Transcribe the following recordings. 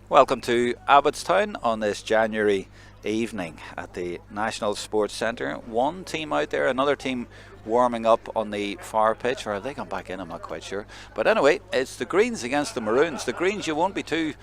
Welcome to Abbotstown on this January evening at the National Sports Centre. One team out there, another team warming up on the far pitch, or have they gone back in? I'm not quite sure. But anyway, it's the Greens against the Maroons. The Greens you won't be too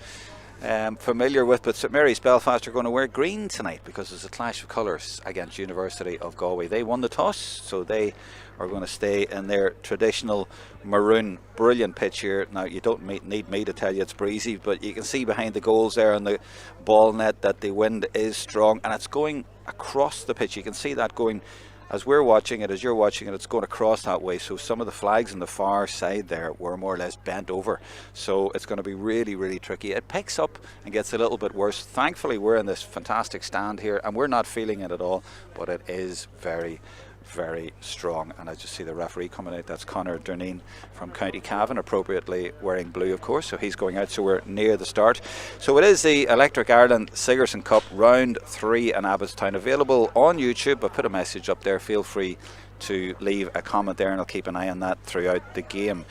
familiar with, but St Mary's Belfast are going to wear green tonight because there's a clash of colours against University of Galway. They won the toss, so they are going to stay in their traditional maroon. Brilliant pitch here. Now, you don't need me to tell you it's breezy, but you can see behind the goals there on the ball net that the wind is strong, and it's going across the pitch. You can see that going as we're watching it, as you're watching it, it's going across that way. So some of the flags on the far side there were more or less bent over. So it's going to be really, really tricky. It picks up and gets a little bit worse. Thankfully, we're in this fantastic stand here and we're not feeling it at all, but it is very, very strong. And I just see the referee coming out. That's Conor Durneen from County Cavan, appropriately wearing blue, of course, so he's going out. So we're near the start. So it is the Electric Ireland Sigerson Cup round 3 in Abbotstown, available on YouTube. I put a message up there. Feel free to leave a comment there and I'll keep an eye on that throughout the game.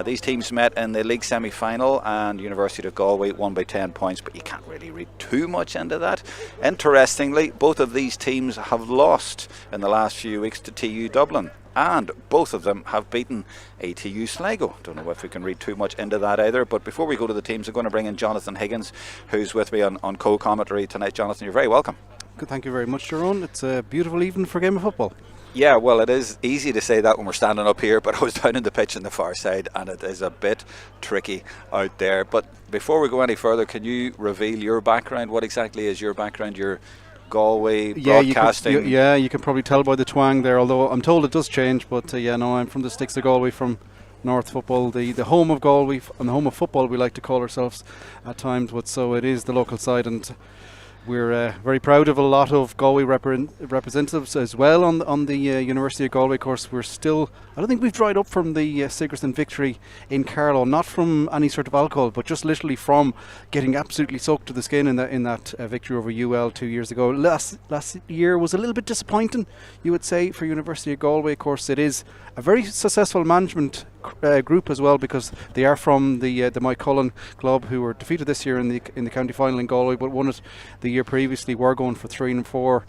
These teams met in the league semi-final and University of Galway won by 10 points, but you can't really read too much into that. Interestingly, both of these teams have lost in the last few weeks to TU Dublin, and both of them have beaten ATU Sligo. Don't know if we can read too much into that either, but before we go to the teams, I'm going to bring in Johnathan Higgins, who's with me on co-commentary tonight. Johnathan, you're very welcome. Good, thank you very much, Jerome. It's a beautiful evening for a game of football. Yeah, well, it is easy to say that when we're standing up here, but I was down in the pitch on the far side and it is a bit tricky out there. But before we go any further, can you reveal your background? What exactly is your background? Your Galway broadcasting? You can probably tell by the twang there, although I'm told it does change. But I'm from the sticks of Galway, from North Football, the home of Galway and the home of football, we like to call ourselves at times. But so it is the local side, and we're very proud of a lot of Galway representatives as well on the University of Galway course. We're still, I don't think we've dried up from the Sigerson victory in Carlow, not from any sort of alcohol, but just literally from getting absolutely soaked to the skin in that victory over UL 2 years ago. Last year was a little bit disappointing, you would say, for University of Galway. Of course, it is a very successful management group as well, because they are from the Mike Cullen club, who were defeated this year in the county final in Galway, but won it the year previously. Were going for 3 and 4,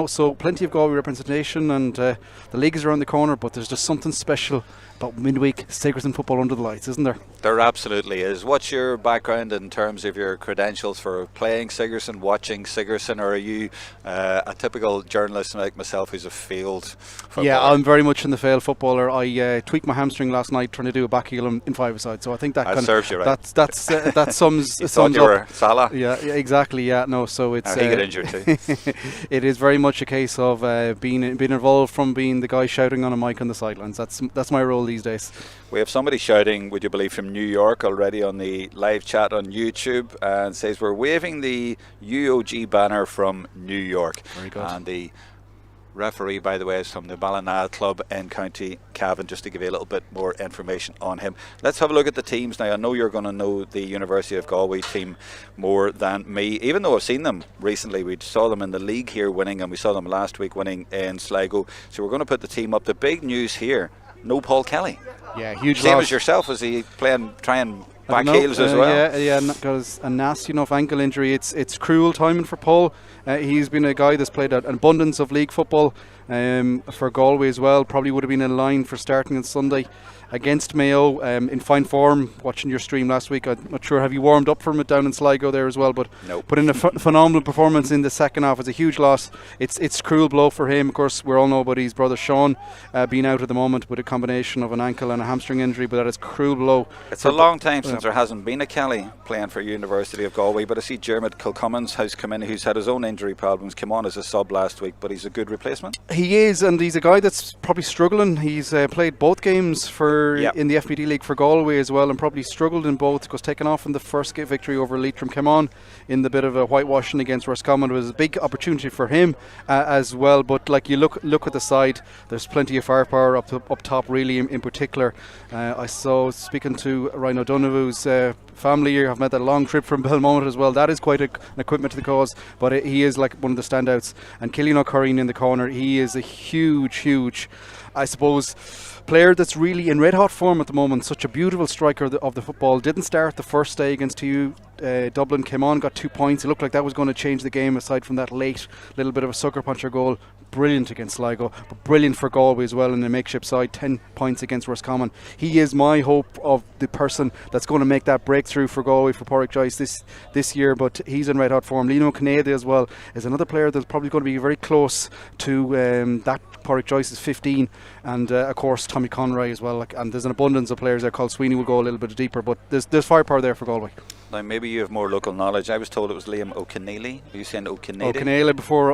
so plenty of Galway representation, and the league is around the corner, but there's just something special about midweek Sigerson football under the lights, isn't there? There absolutely is. What's your background in terms of your credentials for playing Sigerson, watching Sigerson, or are you a typical journalist like myself who's a field footballer? Yeah, I'm very much in the field footballer. I tweaked my hamstring last night trying to do a back heel in five-a-side, so I think that serves you right. That sums you sums thought you up. were Salah? Yeah, exactly. Yeah, no. So it's he got injured too. It is very much a case of being involved from being the guy shouting on a mic on the sidelines. That's my role these days. We have somebody shouting, would you believe, from New York already on the live chat on YouTube, and says we're waving the UOG banner from New York. Very good. And the referee, by the way, is from the Ballina Club in County Cavan, just to give you a little bit more information on him. Let's have a look at the teams now. I know you're going to know the University of Galway team more than me, even though I've seen them recently. We saw them in the league here winning, and we saw them last week winning in Sligo. So we're going to put the team up. The big news here, no Paul Kelly. Yeah, huge Same loss. as yourself. Is he trying back heels as well? Yeah, got a nasty enough ankle injury. It's cruel timing for Paul. He's been a guy that's played an abundance of league football for Galway as well. Probably would have been in line for starting on Sunday against Mayo, in fine form. Watching your stream last week, I'm not sure, have you warmed up from it down in Sligo there as well? But nope. Put in a phenomenal performance in the second half. It's a huge loss. It's a cruel blow for him. Of course, we all know about his brother Sean being out at the moment with a combination of an ankle and a hamstring injury, but that is a cruel blow. It's a long time since there hasn't been a Kelly playing for University of Galway, but I see Dermot Kilcummins has come in, who's had his own injury problems, came on as a sub last week, but he's a good replacement. He is, and he's a guy that's probably struggling. He's played both games in the FBD League for Galway as well, and probably struggled in both, because taken off in the first victory over Leitrim came on in the bit of a whitewashing against Roscommon. It was a big opportunity for him as well, but like you look at the side, there's plenty of firepower up top really in particular. I saw, speaking to Ryan O'Donoghue, whose family have made that long trip from Belmont as well. That is quite an equipment to the cause, but he is like one of the standouts. And Cillian O'Corrine in the corner, he is a huge, I suppose, player that's really in red hot form at the moment. Such a beautiful striker of the football. Didn't start the first day against TU Dublin, came on, got 2 points. It looked like that was going to change the game aside from that late little bit of a sucker puncher goal. Brilliant against Sligo, but brilliant for Galway as well in the makeshift side. 10 points against Roscommon. He is my hope of the person that's going to make that breakthrough for Galway, for Pádraig Joyce this year, but he's in red hot form. Lino Canada as well is another player that's probably going to be very close to that Pádraig Joyce is 15, and of course Tommy Conroy as well. And there's an abundance of players there. Called Sweeney will go a little bit deeper, but there's firepower there for Galway. Now maybe you have more local knowledge. I was told it was Liam O'Keneally. Are you saying O'Keneally? O'Keneally before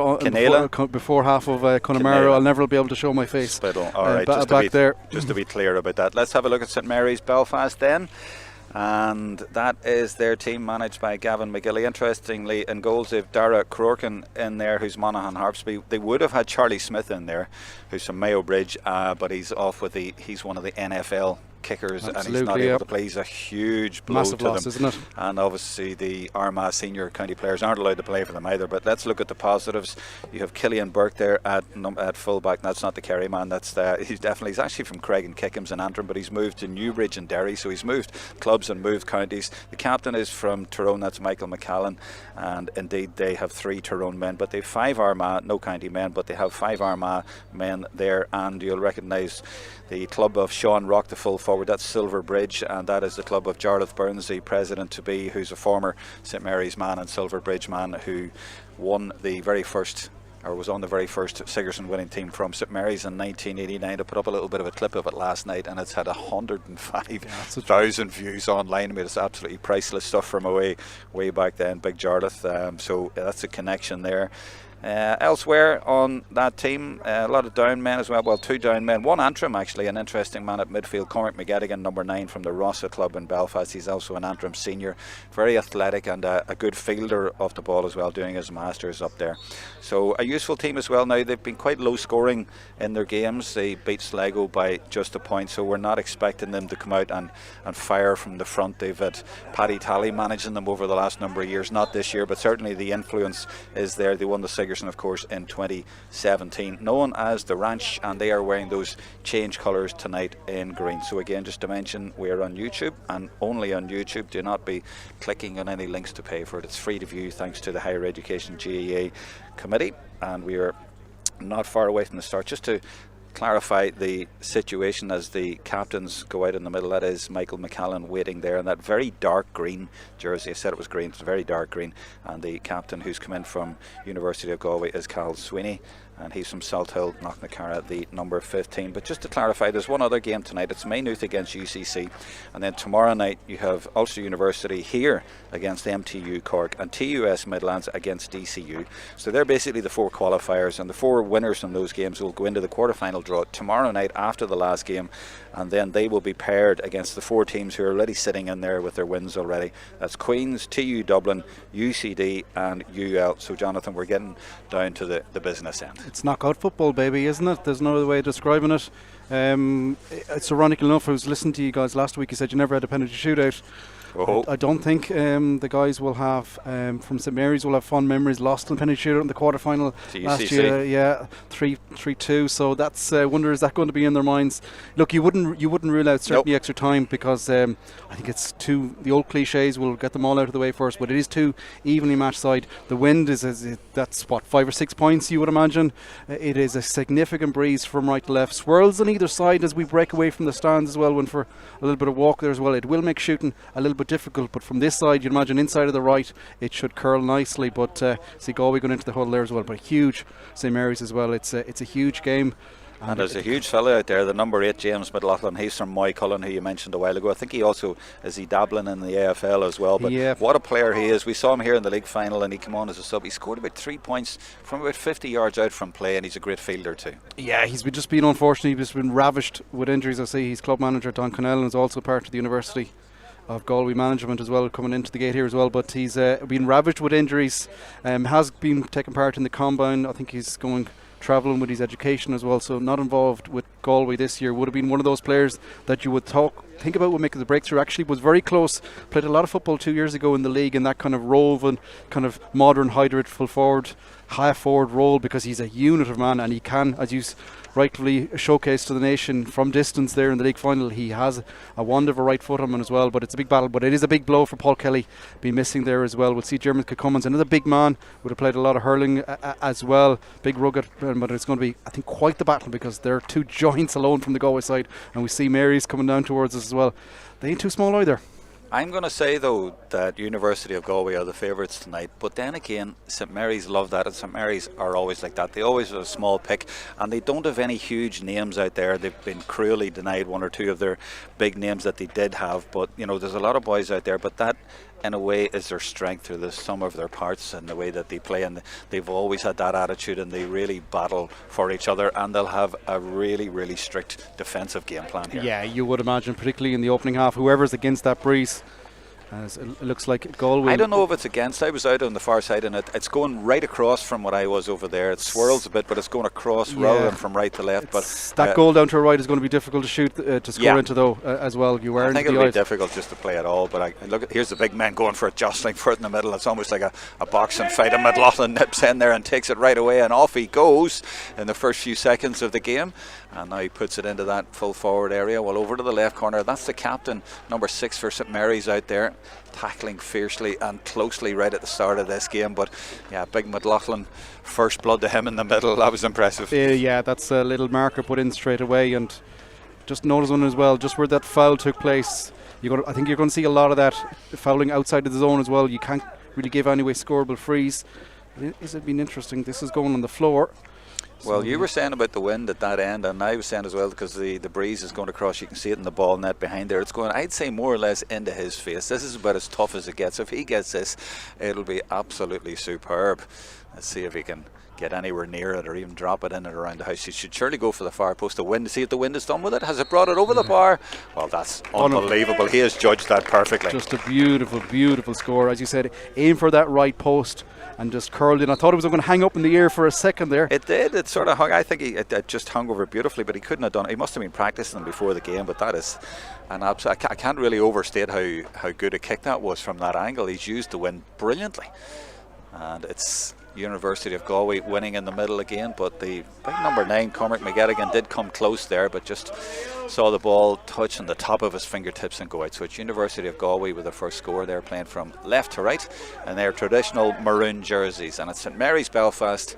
half of Connemara. I'll never be able to show my face. Spittle. All right, just to be clear about that. Let's have a look at St Mary's Belfast then. And that is their team, managed by Gavin McGilly. Interestingly, in goals they've Dara Crorkin in there, who's Monaghan Harpsby. They would have had Charlie Smith in there, who's from Mayo Bridge, but he's off with he's one of the NFL kickers. Absolutely, and he's not able to play. He's a huge blow massive to loss, them, isn't it? And obviously the Armagh senior county players aren't allowed to play for them either. But let's look at the positives. You have Killian Burke there at fullback. That's not the Kerry man. He's actually from Craig and Kickham's in Antrim, but he's moved to Newbridge and Derry, so he's moved clubs and moved counties. The captain is from Tyrone. That's Michael McCallan, and indeed they have 3 Tyrone men, but they've 5 Armagh, no county men, but they have 5 Armagh men there. And you'll recognise the club of Sean Rock, the full forward. That's Silver Bridge, and that is the club of Johnathan Burns, the president-to-be, who's a former St Mary's man and Silver Bridge man, who won the very first, or was on the very first Sigerson winning team from St Mary's in 1989. I put up a little bit of a clip of it last night, and it's had 105,000 views online. I mean, it's absolutely priceless stuff from way back then. Big Johnathan, so that's a connection there. Elsewhere on that team, a lot of down men as well. Well, 2 down men, 1 Antrim actually, an interesting man at midfield, Cormac McGettigan, number 9 from the Rossa club in Belfast. He's also an Antrim senior, very athletic and a good fielder of the ball as well, doing his masters up there. So a useful team as well. Now they've been quite low scoring in their games. They beat Sligo by just a point, so we're not expecting them to come out and fire from the front. They've had Paddy Talley managing them over the last number of years, not this year, but certainly the influence is there. They won the Sigerson, of course, in 2017, known as the Ranch, and they are wearing those change colours tonight in green. So again, just to mention, we're on YouTube and only on YouTube. Do not be clicking on any links to pay for it. It's free to view thanks to the Higher Education GAA committee, and we are not far away from the start. Just to clarify the situation as the captains go out in the middle, that is Michael McCallan waiting there in that very dark green jersey. I said it was green, it's very dark green, and the captain who's come in from University of Galway is Cal Sweeney, and he's from Salthill, Knocknacarra, the number 15. But just to clarify, there's one other game tonight. It's Maynooth against UCC, and then tomorrow night you have Ulster University here against MTU Cork and TUS Midlands against DCU. So they're basically the 4 qualifiers, and the 4 winners from those games will go into the quarter-final draw tomorrow night after the last game, and then they will be paired against the 4 teams who are already sitting in there with their wins already. That's Queen's, TU Dublin, UCD and UL. So Johnathan, we're getting down to the business end. It's knockout football, baby, isn't it? There's no other way of describing it. It's ironic enough, I was listening to you guys last week. You said you never had a penalty shootout. I don't think the guys will have from St Mary's will have fond memories. Lost in penalty shootout in the quarter-final last year, 3-2. So that's wonder, is that going to be in their minds? Look, you wouldn't rule out certainly extra time, because I think it's the old cliches. We'll get them all out of the way first, but it is 2 evenly matched side. The wind that's what, 5 or 6 points, you would imagine. It is a significant breeze from right to left. Swirls on either side as we break away from the stands as well. Went for a little bit of walk there as well. It will make shooting a little bit difficult, but from this side, you'd imagine inside of the right, it should curl nicely. But see Galway going into the huddle there as well, but huge St Mary's as well. It's a huge game. And there's a huge fella out there, the number 8 James McLaughlin. He's from Moycullen, who you mentioned a while ago. I think he also is dabbling in the AFL as well. But what a player he is. We saw him here in the league final, and he came on as a sub. He scored about 3 points from about 50 yards out from play, and he's a great fielder too. Yeah, he's just been unfortunately just been ravished with injuries. I see his club manager Don Connellan is also part of the University of Galway management as well, coming into the gate here as well, but he's been ravaged with injuries. Has been taking part in the combine. I think he's going travelling with his education as well, so not involved with Galway this year. Would have been one of those players that you would talk think about what making the breakthrough. Actually was very close, played a lot of football 2 years ago in the league in that kind of roving, kind of modern hybrid full forward, half forward role, because he's a unit of man, and he can, as you rightfully showcased to the nation from distance there in the league final, he has a wonder of a right foot on him as well. But it's a big battle, but it is a big blow for Paul Kelly being missing there as well. We'll see Jeremy Cummins, another big man, would have played a lot of hurling as well, big rugged, but it's going to be, I think, quite the battle, because they're two giants alone from the Galway side, and we see Mary's coming down towards us as well. They ain't too small either. I'm going to say, though, that University of Galway are the favourites tonight. But then again, St Mary's love that, and St Mary's are always like that. They always have a small pick, and they don't have any huge names out there. They've been cruelly denied one or two of their big names that they did have. But, you know, there's a lot of boys out there. But that, in a way, is their strength through the sum of their parts and the way that they play. And they've always had that attitude, and they really battle for each other. And they'll have a really, really strict defensive game plan here. Yeah, you would imagine, particularly in the opening half, whoever's against that breeze. As it looks like Galway. I don't know if it's against. I was out on the far side, and it's going right across from what I was over there. It swirls a bit, but it's going across rather than from right to left. But that goal down to our right is going to be difficult to shoot to score into, though, as well. You were. I think it'll be difficult just to play at all. But I look at, here's the big man going for it, jostling for it in the middle. It's almost like a boxing fight. And McLaughlin nips in there and takes it right away, and off he goes in the first few seconds of the game. And now he puts it into that full forward area. Well, over to the left corner, that's the captain, number 6 for St Mary's out there, tackling fiercely and closely right at the start of this game. But yeah, big McLaughlin, first blood to him in the middle. That was impressive. Yeah, that's a little marker put in straight away. And just notice one as well, just where that foul took place. I think you're going to see a lot of that fouling outside of the zone as well. You can't really give anyway scoreable frees. It's been interesting. This is going on the floor. Well, you were saying about the wind at that end, and I was saying as well, because the breeze is going across. You can see it in the ball net behind there. It's going, I'd say, more or less into his face. This is about as tough as it gets. If he gets this, it'll be absolutely superb. Let's see if he can get anywhere near it or even drop it in and around the house. He should surely go for the far post. The wind, see if the wind is done with it. Has it brought it over the bar? Well, that's unbelievable. He has judged that perfectly. Just a beautiful, beautiful score. As you said, aim for that right post and just curled in. I thought it was going to hang up in the air for a second there. It did. It sort of hung. I think it just hung over beautifully, but he couldn't have done it. He must have been practicing before the game, but that is an absolute. I can't really overstate how good a kick that was from that angle. He's used the wind brilliantly. And it's University of Galway winning in the middle again, but the big number 9 Cormac McGettigan did come close there, but just saw the ball touch on the top of his fingertips and go out. So it's University of Galway with the first score. They're playing from left to right in their traditional maroon jerseys, and it's St Mary's Belfast.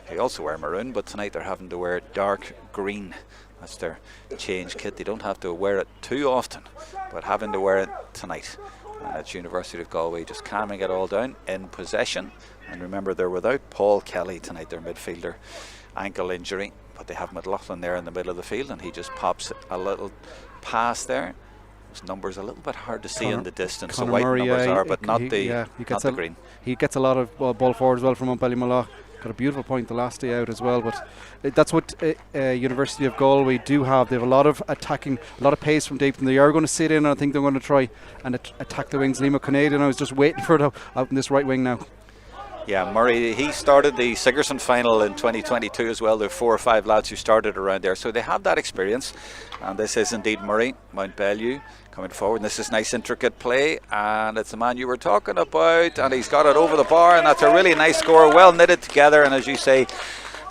They also wear maroon, but tonight they're having to wear dark green. That's their change kit. They don't have to wear it too often, but having to wear it tonight. It's University of Galway just calming it all down in possession. And remember, they're without Paul Kelly tonight, their midfielder, ankle injury, but they have McLaughlin there in the middle of the field, and he just pops a little pass there. His numbers a little bit hard to see in the distance, so white Murray, numbers are, but not the green. He gets a lot of ball forward as well from Ballymallough. Got a beautiful point the last day out as well, but that's what University of Galway do have. They have a lot of attacking, a lot of pace from deep, and they are going to sit in, and I think they're going to try and attack the wings. Liam Canadian, I was just waiting for it out in this right wing now. Yeah, Murray, he started the Sigerson final in 2022 as well. There are 4 or 5 lads who started around there, so they have that experience. And this is indeed Murray, Mount Bellew, coming forward. And this is nice intricate play, and it's the man you were talking about, and he's got it over the bar, and that's a really nice score, well knitted together. And as you say,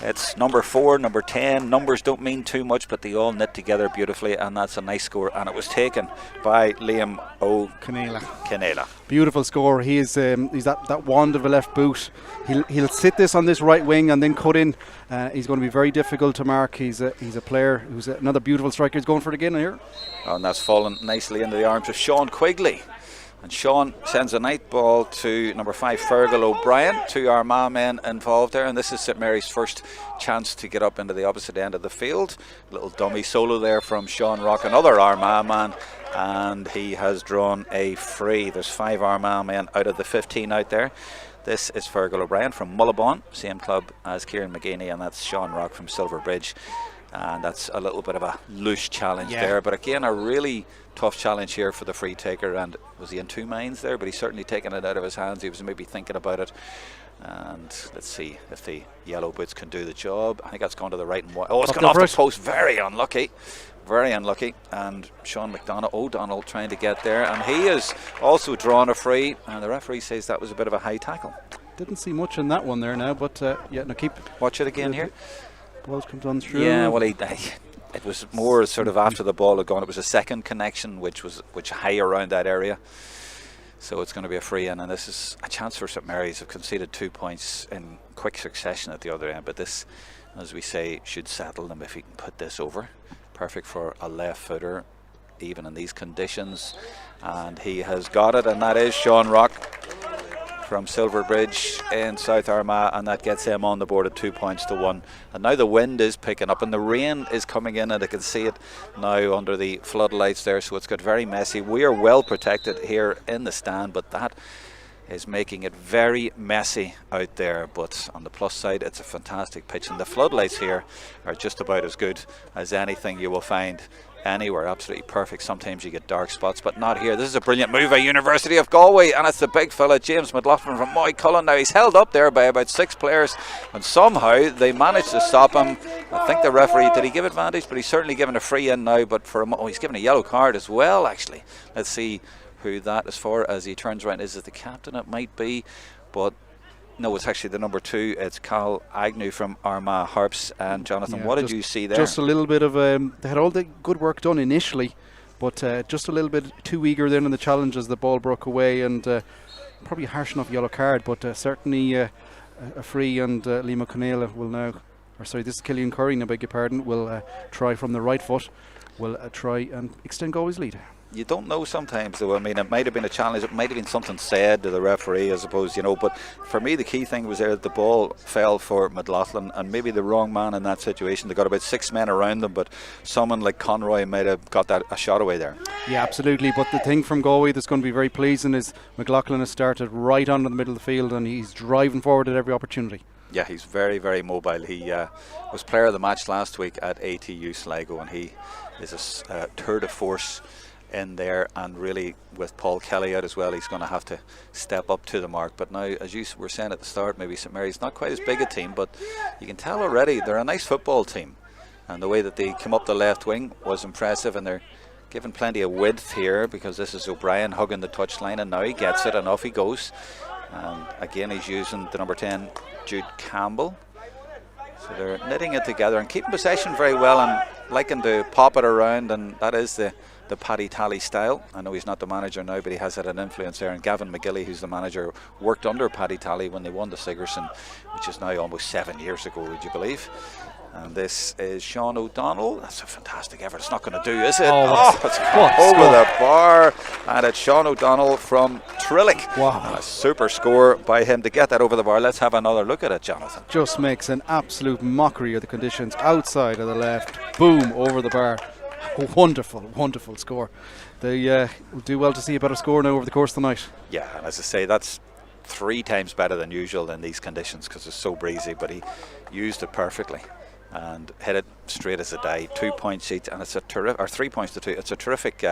it's number 4, number 10. Numbers don't mean too much, but they all knit together beautifully, and that's a nice score. And it was taken by Liam O'Canela. Beautiful score. He's that wand of a left boot. He'll sit this on this right wing and then cut in. He's going to be very difficult to mark. He's a player who's another beautiful striker. He's going for it again here. And that's fallen nicely into the arms of Sean Quigley. And Sean sends a night ball to number 5 Fergal O'Brien, 2 Armagh men involved there, and this is St Mary's first chance to get up into the opposite end of the field. Little dummy solo there from Sean Rock, another Armagh man, and he has drawn a free. There's 5 Armagh men out of the 15 out there. This is Fergal O'Brien from Mullabon, same club as Kieran McGaney, and that's Sean Rock from Silverbridge. And that's a little bit of a loose challenge there, but again a really tough challenge here for the free taker. And was he in 2 minds there? But he's certainly taken it out of his hands. He was maybe thinking about it. And let's see if the yellow boots can do the job. I think that's gone to the right and wide. Oh, it's gone off the post. Very unlucky. very unlucky, and Sean O'Donnell trying to get there, and he has also drawn a free, and the referee says that was a bit of a high tackle. Didn't see much in that one there now, but yeah, no, keep. Watch it again here. Ball's come on through. Yeah, well, it was more sort of after the ball had gone. It was a second connection, which high around that area. So it's going to be a free in, and this is a chance for St Mary's. Have conceded 2 points in quick succession at the other end, but this, as we say, should settle them if he can put this over. Perfect for a left footer, even in these conditions, and he has got it, and that is Sean Rock from Silverbridge in South Armagh, and that gets him on the board at 2 points to 1. And now the wind is picking up and the rain is coming in, and I can see it now under the floodlights there, so it's got very messy. We are well protected here in the stand, but that is making it very messy out there. But on the plus side, it's a fantastic pitch, and the floodlights here are just about as good as anything you will find anywhere. Absolutely perfect. Sometimes you get dark spots, but not here. This is a brilliant move by University of Galway, and it's the big fella James McLaughlin from Moycullen. Now he's held up there by about 6 players, and somehow they managed to stop him. I think the referee, did he give advantage? But he's certainly given a free in now, but for him, he's given a yellow card as well, actually. Let's see who that, as far as he turns around, is it the captain? It might be, but no, it's actually the number 2. It's Cal Agnew from Armagh Harps. And Johnathan, yeah, what did you see there? Just a little bit of they had all the good work done initially, but just a little bit too eager then in the challenges. The ball broke away, and probably a harsh enough yellow card, but certainly a free. And Liam O'Connell will now, or sorry, this is Killian Curry, I beg your pardon, will try from the right foot, will try and extend Galway's lead. You don't know sometimes, though. I mean, it might have been a challenge, it might have been something said to the referee, I suppose, you know. But for me, the key thing was there that the ball fell for McLaughlin, and maybe the wrong man in that situation. They got about 6 men around them, but someone like Conroy might have got a shot away there. Yeah, absolutely. But the thing from Galway that's going to be very pleasing is McLaughlin has started right on in the middle of the field, and he's driving forward at every opportunity. Yeah, he's very, very mobile. He was player of the match last week at ATU Sligo, and he is a tour de force in there, and really with Paul Kelly out as well, he's going to have to step up to the mark. But now, as you were saying at the start, maybe St Mary's not quite as big a team, but you can tell already they're a nice football team, and the way that they came up the left wing was impressive, and they're given plenty of width here, because this is O'Brien hugging the touchline, and now he gets it and off he goes. And again, he's using the number 10 Jude Campbell, so they're knitting it together and keeping possession very well, and liking to pop it around, and that is the Paddy Tally style. I know he's not the manager now, but he has had an influence there, and Gavin McGilly, who's the manager, worked under Paddy Tally when they won the Sigerson, which is now almost 7 years ago, would you believe? And this is Sean O'Donnell. That's a fantastic effort. It's not going to do, is it? It's gone over the bar, and it's Sean O'Donnell from Trillick. Wow. A super score by him to get that over the bar. Let's have another look at it, Johnathan. Just makes an absolute mockery of the conditions. Outside of the left, boom, over the bar. Wonderful, wonderful score. They will do well to see a better score now over the course of the night. Yeah, and as I say, that's 3 times better than usual in these conditions, because it's so breezy, but he used it perfectly and hit it straight as a die. 2 points each, and it's a terrific, or 3 points to 2. It's a terrific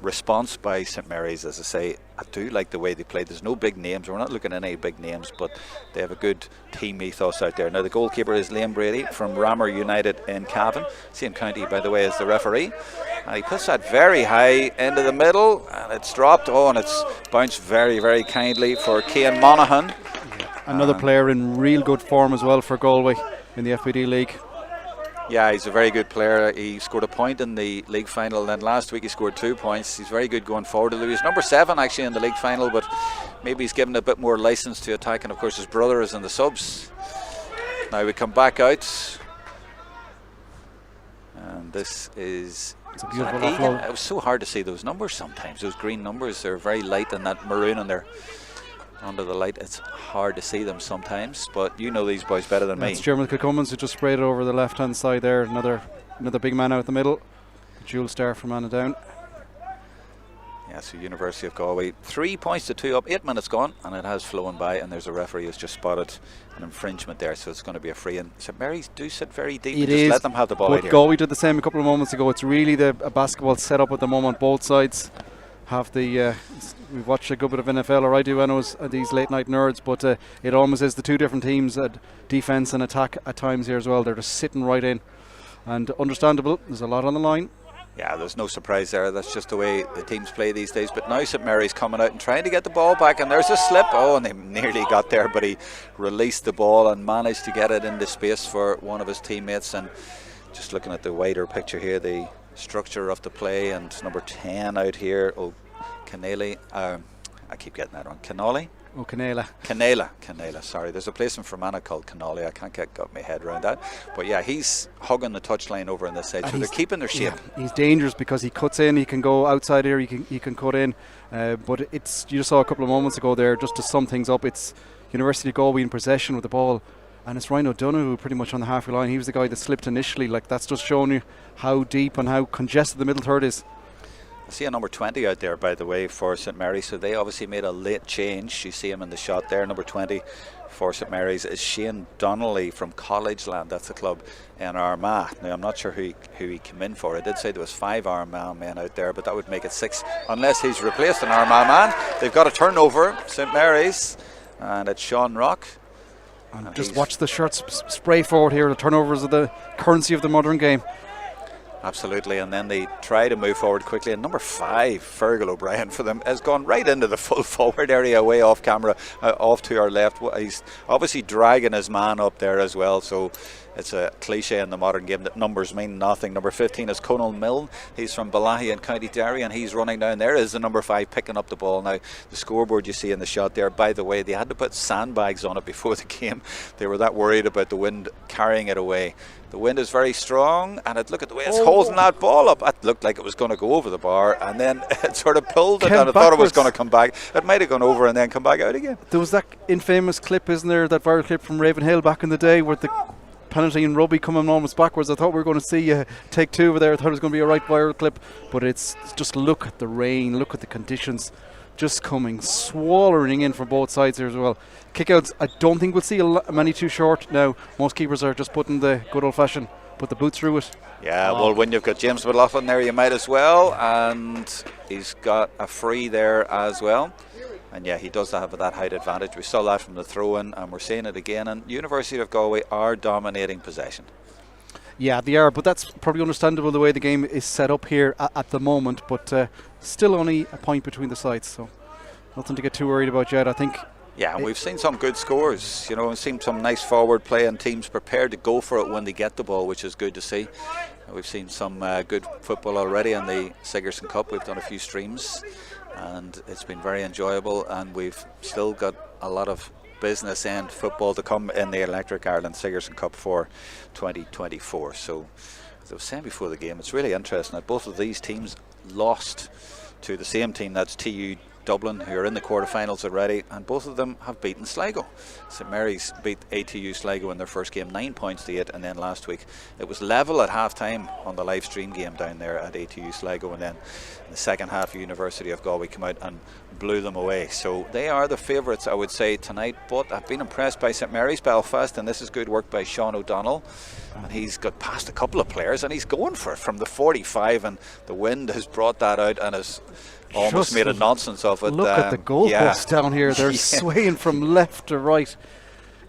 response by St Mary's. As I say, I do like the way they played. There's no big names. We're not looking at any big names, but they have a good team ethos out there. Now the goalkeeper is Liam Brady from Ramor United in Cavan. Same county, by the way, as the referee. And he puts that very high into the middle, and it's dropped. Oh, and it's bounced very, very kindly for Cian Monaghan. Another player in real good form as well for Galway in the FBD League. Yeah, he's a very good player. He scored a point in the league final, and then last week he scored 2 points. He's very good going forward. He was number 7 actually in the league final, but maybe he's given a bit more license to attack, and of course his brother is in the subs. Now we come back out, and this is... It's a beautiful offload. It was so hard to see those numbers sometimes. Those green numbers, they're very light, and that maroon, and they're under the light. It's hard to see them sometimes, but you know these boys better than me. It's Jerome Cummins who just sprayed it over the left hand side there. Another big man out the middle. The dual star from Annadown. Yeah, so University of Galway 3 points to 2 up, 8 minutes gone, and it has flown by, and there's a referee who's just spotted an infringement there, so it's going to be a free in. St Mary's do sit very deep. It just is, let them have the ball but out here. Galway did the same a couple of moments ago. It's really a basketball set up at the moment. Both sides have the we've watched a good bit of NFL, or I do, I know, these late night nerds, but it almost is the 2 different teams at defence and attack at times here as well. They're just sitting right in, and understandable, there's a lot on the line. Yeah, there's no surprise there. That's just the way the teams play these days. But now St Mary's coming out and trying to get the ball back, and there's a slip. Oh, and they nearly got there, but he released the ball and managed to get it into space for one of his teammates. And just looking at the wider picture here, the structure of the play, and number 10 out here, Canale, I keep getting that wrong. Canale? Oh, Canela. Canela, sorry. There's a place in Fermanagh called Canale. I can't got my head around that. But yeah, he's hugging the touchline over on this side. So they're keeping their shape. Yeah, he's dangerous because he cuts in, he can go outside here, he can cut in. But it's, you just saw a couple of moments ago there, just to sum things up, it's University of Galway in possession with the ball. And it's Ryan O'Donoghue pretty much on the halfway line. He was the guy that slipped initially. Like, that's just showing you how deep and how congested the middle third is. I see a number 20 out there, by the way, for St Mary's. So they obviously made a late change. You see him in the shot there. Number 20 for St Mary's is Shane Donnelly from College Land. That's the club in Armagh. Now, I'm not sure who he came in for. I did say there was 5 Armagh men out there, but that would make it 6 unless he's replaced an Armagh man. They've got a turnover, St Mary's, and it's Sean Rock. And just watch the shirts spray forward here. The turnovers are the currency of the modern game. Absolutely, and then they try to move forward quickly, and number 5, Fergal O'Brien for them, has gone right into the full forward area, way off camera, off to our left. He's obviously dragging his man up there as well, so it's a cliche in the modern game that numbers mean nothing. Number 15 is Conal Milne. He's from Balahi in County Derry, and he's running down. There is the number 5 picking up the ball. Now, the scoreboard you see in the shot there, by the way, they had to put sandbags on it before the game. They were that worried about the wind carrying it away. The wind is very strong, and look at the way it's holding that ball up. It looked like it was going to go over the bar, and then it sort of pulled it, and I thought it was going to come back. It might have gone over and then come back out again. There was that infamous clip, isn't there, that viral clip from Ravenhill back in the day, where the penalty in rugby coming almost backwards. I thought we were going to see take 2 over there. I thought it was going to be a right viral clip, but it's just, look at the rain, look at the conditions just coming swallowing in from both sides here as well. Kickouts, I don't think we'll see many too short now. Most keepers are just putting the good old fashioned put the boot through it. Yeah, well, when you've got James McLaughlin there, you might as well, and he's got a free there as well. And yeah, he does have that height advantage. We saw that from the throw-in, and we're seeing it again. And University of Galway are dominating possession. Yeah, they are, but that's probably understandable the way the game is set up here at the moment. But still only a point between the sides, so nothing to get too worried about yet, I think. Yeah, and we've seen some good scores. You know, we've seen some nice forward play and teams prepared to go for it when they get the ball, which is good to see. We've seen some good football already in the Sigerson Cup. We've done a few streams, and it's been very enjoyable, and we've still got a lot of business end football to come in the Electric Ireland Sigerson Cup for 2024. So, as I was saying before the game, it's really interesting that both of these teams lost to the same team, that's TU Dublin, who are in the quarterfinals already, and both of them have beaten Sligo. St Mary's beat ATU Sligo in their first game 9-8, and then last week it was level at half time on the live stream game down there at ATU Sligo, and then in the second half University of Galway came out and blew them away. So they are the favourites, I would say, tonight, but I've been impressed by St Mary's Belfast, and this is good work by Sean O'Donnell, and he's got past a couple of players and he's going for it from the 45, and the wind has brought that out and has almost made a nonsense of it. Look at the goalposts down here. They're swaying from left to right.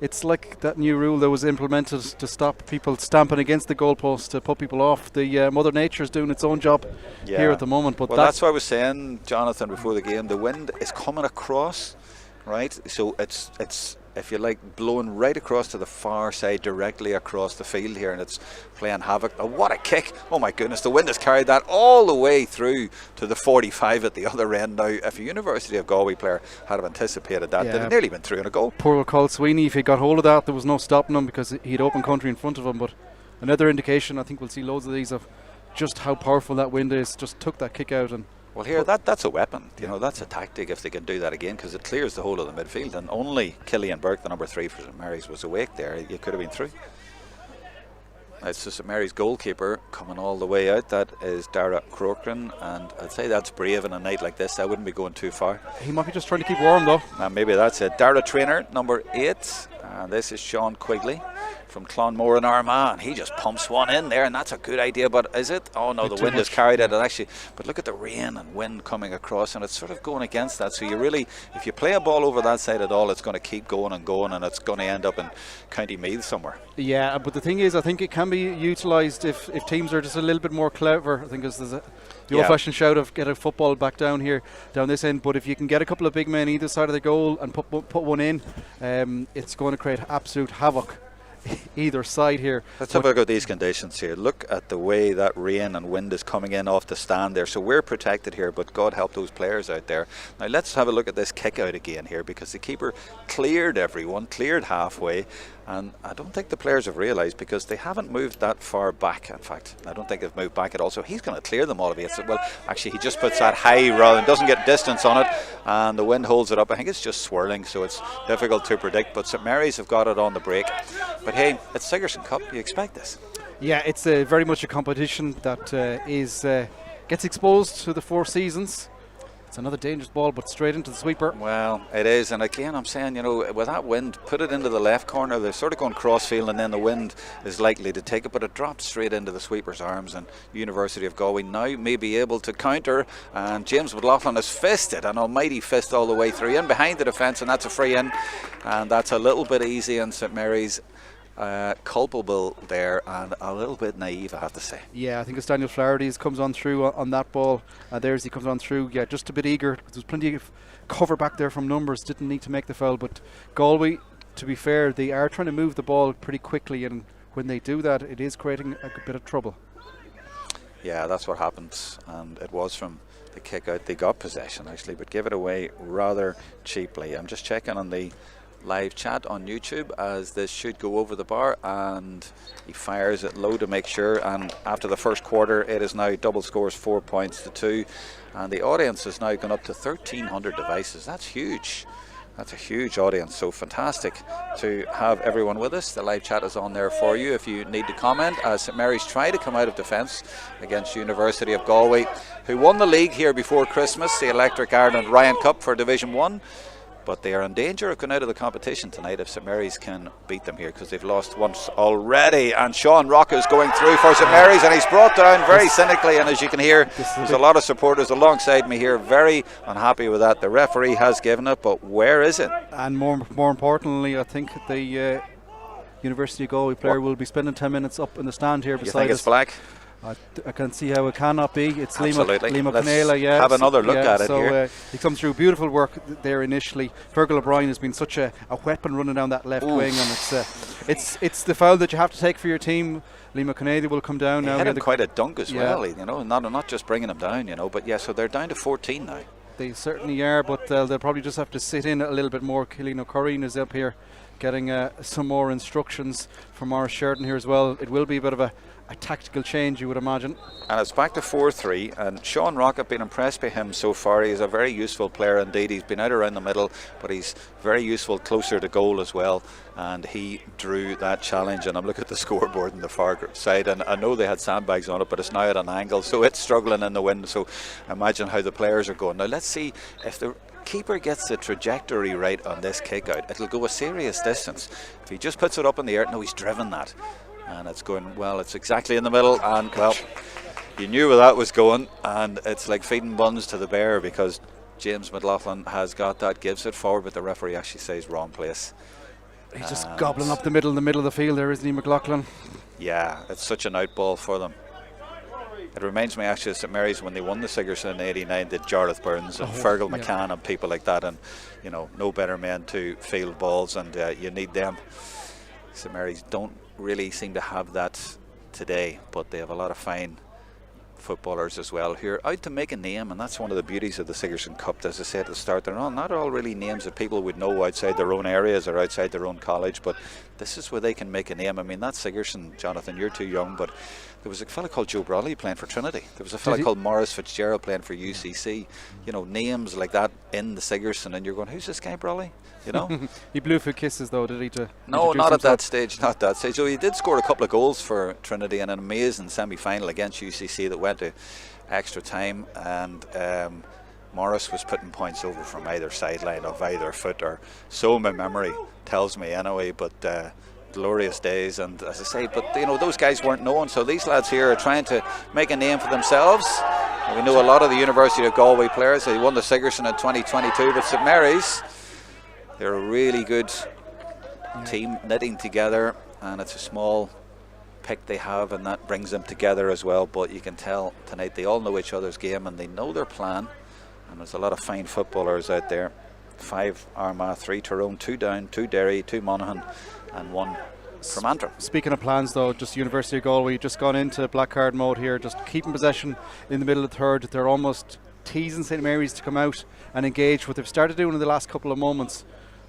It's like that new rule that was implemented to stop people stamping against the goalpost, to put people off. The Mother Nature is doing its own job here at the moment. But well, that's what I was saying, Johnathan, before the game. The wind is coming across, right? So it's if you like, blowing right across to the far side, directly across the field here, and it's playing havoc. Oh, what a kick! Oh my goodness, the wind has carried that all the way through to the 45 at the other end. Now, if a University of Galway player had have anticipated that, they'd have nearly been through in a goal. Poor Cole Sweeney, if he got hold of that, there was no stopping him because he had open country in front of him. But another indication, I think we'll see loads of these, of just how powerful that wind is. Just took that kick out. And well, here, that's a weapon. You know, that's a tactic if they can do that again, because it clears the whole of the midfield, and only Killian Burke, the number 3 for St Mary's, was awake there. You could have been through. It's the St Mary's goalkeeper coming all the way out. That is Dara Corcoran, and I'd say that's brave in a night like this. I wouldn't be going too far. He might be just trying to keep warm, though. Maybe that's it. Dara Trainer, number 8. And this is Sean Quigley from Clonmore and Armagh. He just pumps one in there, and that's a good idea. But is it? Oh no, the wind has carried it. And actually, but look at the rain and wind coming across, and it's sort of going against that. So you really, if you play a ball over that side at all, it's going to keep going and going, and it's going to end up in County Meath somewhere. Yeah, but the thing is, I think it can be utilised if teams are just a little bit more clever. I think there's the old-fashioned shout of get a football back down this end. But if you can get a couple of big men either side of the goal and put one in, it's going to create absolute havoc either side here. Let's have a look at these conditions here. Look at the way that rain and wind is coming in off the stand there. So we're protected here, but God help those players out there. Now let's have a look at this kick out again here, because the keeper cleared everyone, cleared halfway, and I don't think the players have realised, because they haven't moved that far back. In fact, I don't think they've moved back at all. So he's going to clear them all of it. Well, actually, he just puts that high rather than doesn't get distance on it, and the wind holds it up. I think it's just swirling, so it's difficult to predict. But St Mary's have got it on the break. But hey, it's Sigerson Cup. You expect this? Yeah, it's very much a competition that gets exposed to the 4 seasons. It's another dangerous ball, but straight into the sweeper. Well, it is, and again, I'm saying, with that wind, put it into the left corner. They're sort of going crossfield, and then the wind is likely to take it, but it drops straight into the sweeper's arms. And University of Galway now may be able to counter, and James McLaughlin has fisted an almighty fist all the way through, in behind the defence, and that's a free in, and that's a little bit easy, and St Mary's culpable there, and a little bit naive, I have to say. Yeah, I think it's Daniel Flaherty comes on through on that ball. There's he comes on through. Yeah, just a bit eager. There's plenty of cover back there from numbers. Didn't need to make the foul, but Galway, to be fair, they are trying to move the ball pretty quickly, and when they do that, it is creating a bit of trouble. Yeah, that's what happens, and it was from the kick out. They got possession actually, but gave it away rather cheaply. I'm just checking on the live chat on YouTube as this should go over the bar, and he fires it low to make sure, and after the first quarter it is now double scores, 4 points to 2, and the audience has now gone up to 1,300 devices. That's huge. That's a huge audience, so fantastic to have everyone with us. The live chat is on there for you if you need to comment, as St Mary's try to come out of defence against University of Galway, who won the league here before Christmas, the Electric Ireland Ryan Cup for Division 1. But they are in danger of going out of the competition tonight if St Mary's can beat them here, because they've lost once already. And Sean Rock is going through for St Mary's, and he's brought down very cynically. And as you can hear, there's a lot of supporters alongside me here, very unhappy with that. The referee has given it, but where is it? And more importantly, I think the University of Galway player will be spending 10 minutes up in the stand here beside us. You think it's black? I can see how it cannot be. It's Lima Canela, yeah. Have another look at it here. He comes through beautiful work there initially. Fergal O'Brien has been such a weapon running down that left wing, and it's the foul that you have to take for your team. Lima Canela will come down now. He had quite a dunk as well, not just bringing him down, but yeah, so they're down to 14 now. They certainly are, but they'll probably just have to sit in a little bit more. Killeen O'Corrine is up here getting some more instructions from Maurice Sheridan here as well. It will be a bit of a tactical change, you would imagine. And it's back to 4-3, and Sean Rock, I've been impressed by him so far. He's a very useful player indeed. He's been out around the middle, but he's very useful closer to goal as well, and he drew that challenge. And I'm looking at the scoreboard on the far side, and I know they had sandbags on it, but it's now at an angle, so it's struggling in the wind. So imagine how the players are going. Now let's see if the keeper gets the trajectory right on this kick out. It'll go a serious distance. If he just puts it up in the air, no, he's driven that, and it's going well. It's exactly in the middle, and well, you knew where that was going, and it's like feeding buns to the bear, because James McLaughlin has got that, gives it forward, but the referee actually says wrong place. He's just gobbling up the middle of the field there, isn't he, McLaughlin? Yeah, it's such an out ball for them. It reminds me actually of St Mary's when they won the Sigerson in '89, did Jarlath Burns and Fergal McCann and people like that, and no better men to field balls, and you need them. St Mary's don't really seem to have that today, but they have a lot of fine footballers as well who are out to make a name, and that's one of the beauties of the Sigerson Cup. As I said at the start, they're not all really names that people would know outside their own areas or outside their own college, but this is where they can make a name. I mean, that Sigerson, Johnathan, you're too young, but there was a fella called Joe Brawley playing for Trinity. There was a fella called Maurice Fitzgerald playing for UCC. Names like that in the Sigerson, and you're going, who's this guy Brawley? He blew a few kisses though, did he? No, not at that stage. Not that stage. So he did score a couple of goals for Trinity in an amazing semi-final against UCC that went to extra time, and Morris was putting points over from either sideline of either foot, or so my memory tells me anyway. But glorious days, and as I say, but you know, those guys weren't known, so these lads here are trying to make a name for themselves. We know a lot of the University of Galway players. They won the Sigerson in 2022, but St Mary's, they're a really good team knitting together, and it's a small pick they have, and that brings them together as well. But you can tell tonight they all know each other's game and they know their plan, and there's a lot of fine footballers out there. 5 Armagh, 3 Tyrone, 2 Down, 2 Derry, 2 Monaghan, and 1 from Antrim. Speaking of plans though, just University of Galway just gone into black card mode here, just keeping possession in the middle of the third. They're almost teasing St Mary's to come out and engage, what they've started doing in the last couple of moments,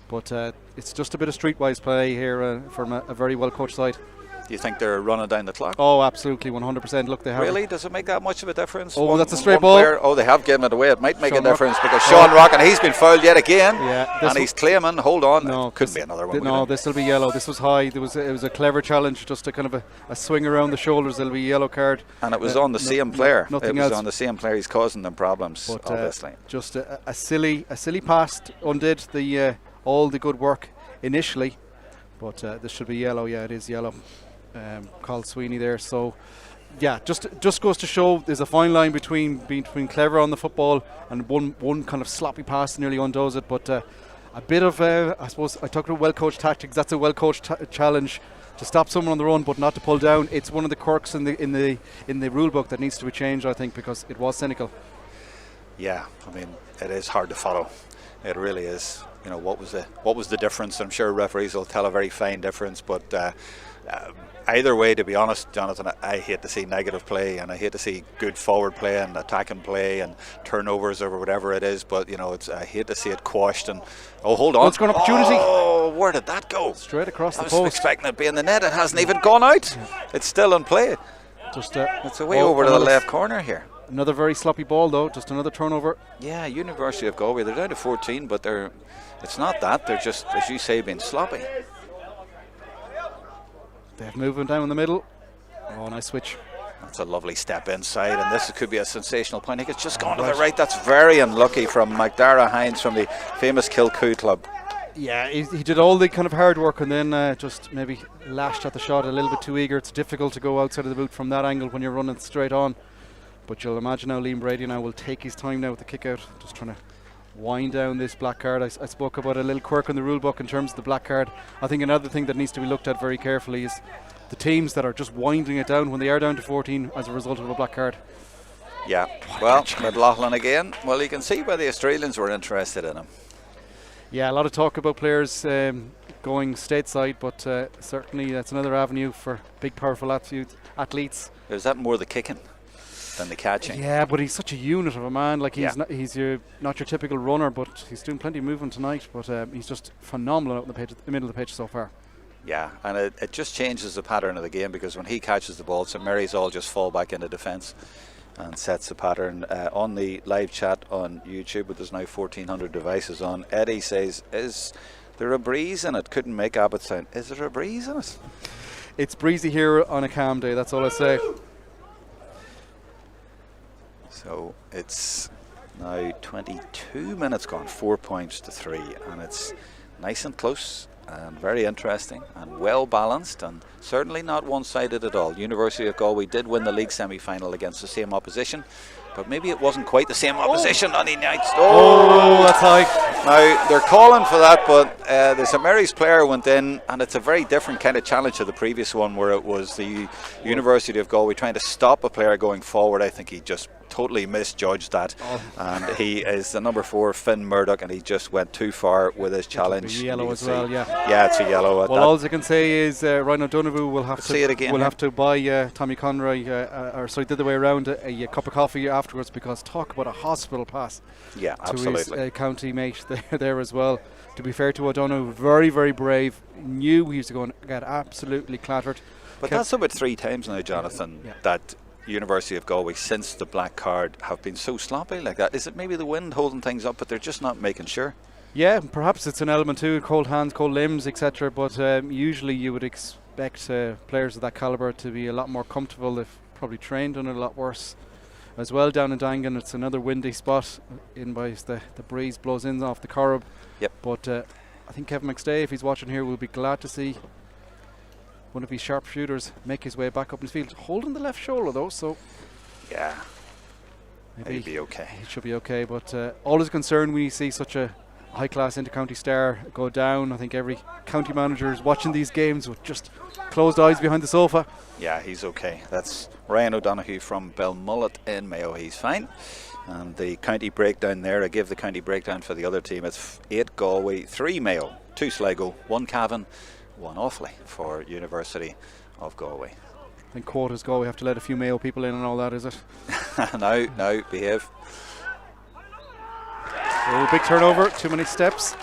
but it's just a bit of streetwise play here from a very well coached side. Do you think they're running down the clock? Oh, absolutely, 100%. Look, they have. Really? Does it make that much of a difference? Oh, that's a straight ball. Oh, they have given it away. It might make a difference because Sean Rock, and he's been fouled yet again. Yeah, and he's claiming, hold on, no, could be another one. No, this will be yellow. This was high. It was a clever challenge, just a kind of a swing around the shoulders. It'll be a yellow card. And it was on the same player. Nothing it was else. On the same player. He's causing them problems, but, obviously. Just a silly pass undid all the good work initially, but this should be yellow. Yeah, it is yellow. Called Sweeney there, so yeah, just goes to show there's a fine line between clever on the football and one kind of sloppy pass nearly undoes it, but a bit of I suppose I talked about well coached tactics. That's a well coached challenge to stop someone on the run but not to pull down. It's one of the quirks in the rule book that needs to be changed, I think, because it was cynical. Yeah, I mean, it is hard to follow. It really is. You know, what was the difference? I'm sure referees will tell a very fine difference, but either way, to be honest, Johnathan, I hate to see negative play, and I hate to see good forward play and attacking play and turnovers or whatever it is. But you know, I hate to see it quashed. And hold on, it's got an opportunity. Oh, where did that go? Straight across the post. I was expecting it to be in the net. It hasn't even gone out. It's still in play. It's away over to the left corner here. Another very sloppy ball though. Just another turnover. Yeah, University of Galway. They're down to 14, but it's not that. They're just, as you say, being sloppy. They have movement down in the middle. Oh, nice switch. That's a lovely step inside, and this could be a sensational point. I think it's just gone to the right. That's very unlucky from McDara Hines from the famous Kilcoo club. Yeah, he did all the kind of hard work and then just maybe lashed at the shot a little bit too eager. It's difficult to go outside of the boot from that angle when you're running straight on. But you'll imagine now Liam Brady now will take his time now with the kick out, just trying to wind down this black card. I spoke about a little quirk in the rule book in terms of the black card. I think another thing that needs to be looked at very carefully is the teams that are just winding it down when they are down to 14 as a result of a black card. Yeah, well, McLaughlin again. Well, you can see why the Australians were interested in him. Yeah, a lot of talk about players going stateside, but certainly that's another avenue for big, powerful athletes. Is that more the kicking than the catching? Yeah, but he's such a unit of a man. Like he's not your typical runner, but he's doing plenty of movement tonight. But he's just phenomenal out in the middle of the pitch so far. Yeah, and it just changes the pattern of the game, because when he catches the ball, St Mary's all just fall back into defence and sets the pattern. On the live chat on YouTube, but there's now 1,400 devices on, Eddie says, is there a breeze in it? Couldn't make Abbotstown. Is there a breeze in it? It's breezy here on a calm day, that's all I say. So it's now 22 minutes gone, 4 points to 3, and it's nice and close and very interesting and well balanced, and certainly not one-sided at all. University of Galway did win the league semi-final against the same opposition, but maybe it wasn't quite the same opposition on the night. Oh, that's high. Now they're calling for that, but the St Mary's player went in, and it's a very different kind of challenge to the previous one, where it was the University of Galway trying to stop a player going forward. I think he just totally misjudged that, and he is the number 4, Finn Murdoch, and he just went too far with his challenge. Yellow as well, yeah, it's a yellow. Well, all I can say is Ryan O'Donoghue will have to see it again. Will have to buy Tommy Conroy, or sorry, the other way around, a cup of coffee afterwards, because talk about a hospital pass. Yeah, to absolutely. his county mate there as well. To be fair to O'Donoghue, very, very brave. Knew he was going to get absolutely clattered. But that's about 3 times now, Johnathan, that University of Galway, since the black card, have been so sloppy like that. Is it maybe the wind holding things up, but they're just not making sure? Yeah, perhaps it's an element too, cold hands, cold limbs, etc. But usually you would expect players of that calibre to be a lot more comfortable. They've probably trained on it a lot worse as well. Down in Dangan, it's another windy spot in by the breeze blows in off the Corrib. Yep. But I think Kevin McStay, if he's watching here, will be glad to see one of his sharpshooters make his way back up in his field, holding the left shoulder though, so Yeah, maybe he'll be okay. he should be okay. But always a concern when you see such a high-class inter-county star go down. I think every county manager is watching these games with just closed eyes behind the sofa. Yeah, he's okay. That's Ryan O'Donoghue from Belmullet in Mayo. He's fine. And the county breakdown there, I give the county breakdown for the other team. It's 8 Galway, 3 Mayo, 2 Sligo, 1 Cavan, 1 Offaly for University of Galway. I think quotas go. We have to let a few Mayo people in and all that, is it? Now, behave. Oh, big turnover, too many steps.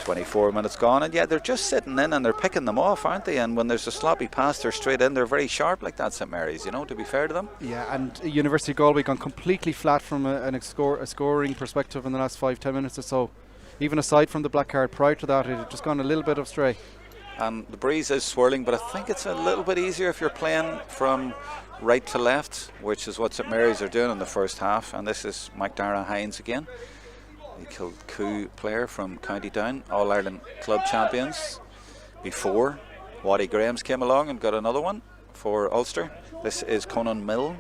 24 minutes gone, and yeah, they're just sitting in and they're picking them off, aren't they? And when there's a sloppy pass, they're straight in. They're very sharp like that, St Mary's, you know, to be fair to them. Yeah, and University of Galway gone completely flat from a scoring perspective in the last 5-10 minutes or so. Even aside from the black card prior to that, it had just gone a little bit astray. And the breeze is swirling, but I think it's a little bit easier if you're playing from right to left, which is what St Mary's are doing in the first half. And this is McDara Hines again, the Kilcoo player from County Down, All-Ireland club champions before. Waddy Graham's came along and got another one for Ulster. This is Conan Mill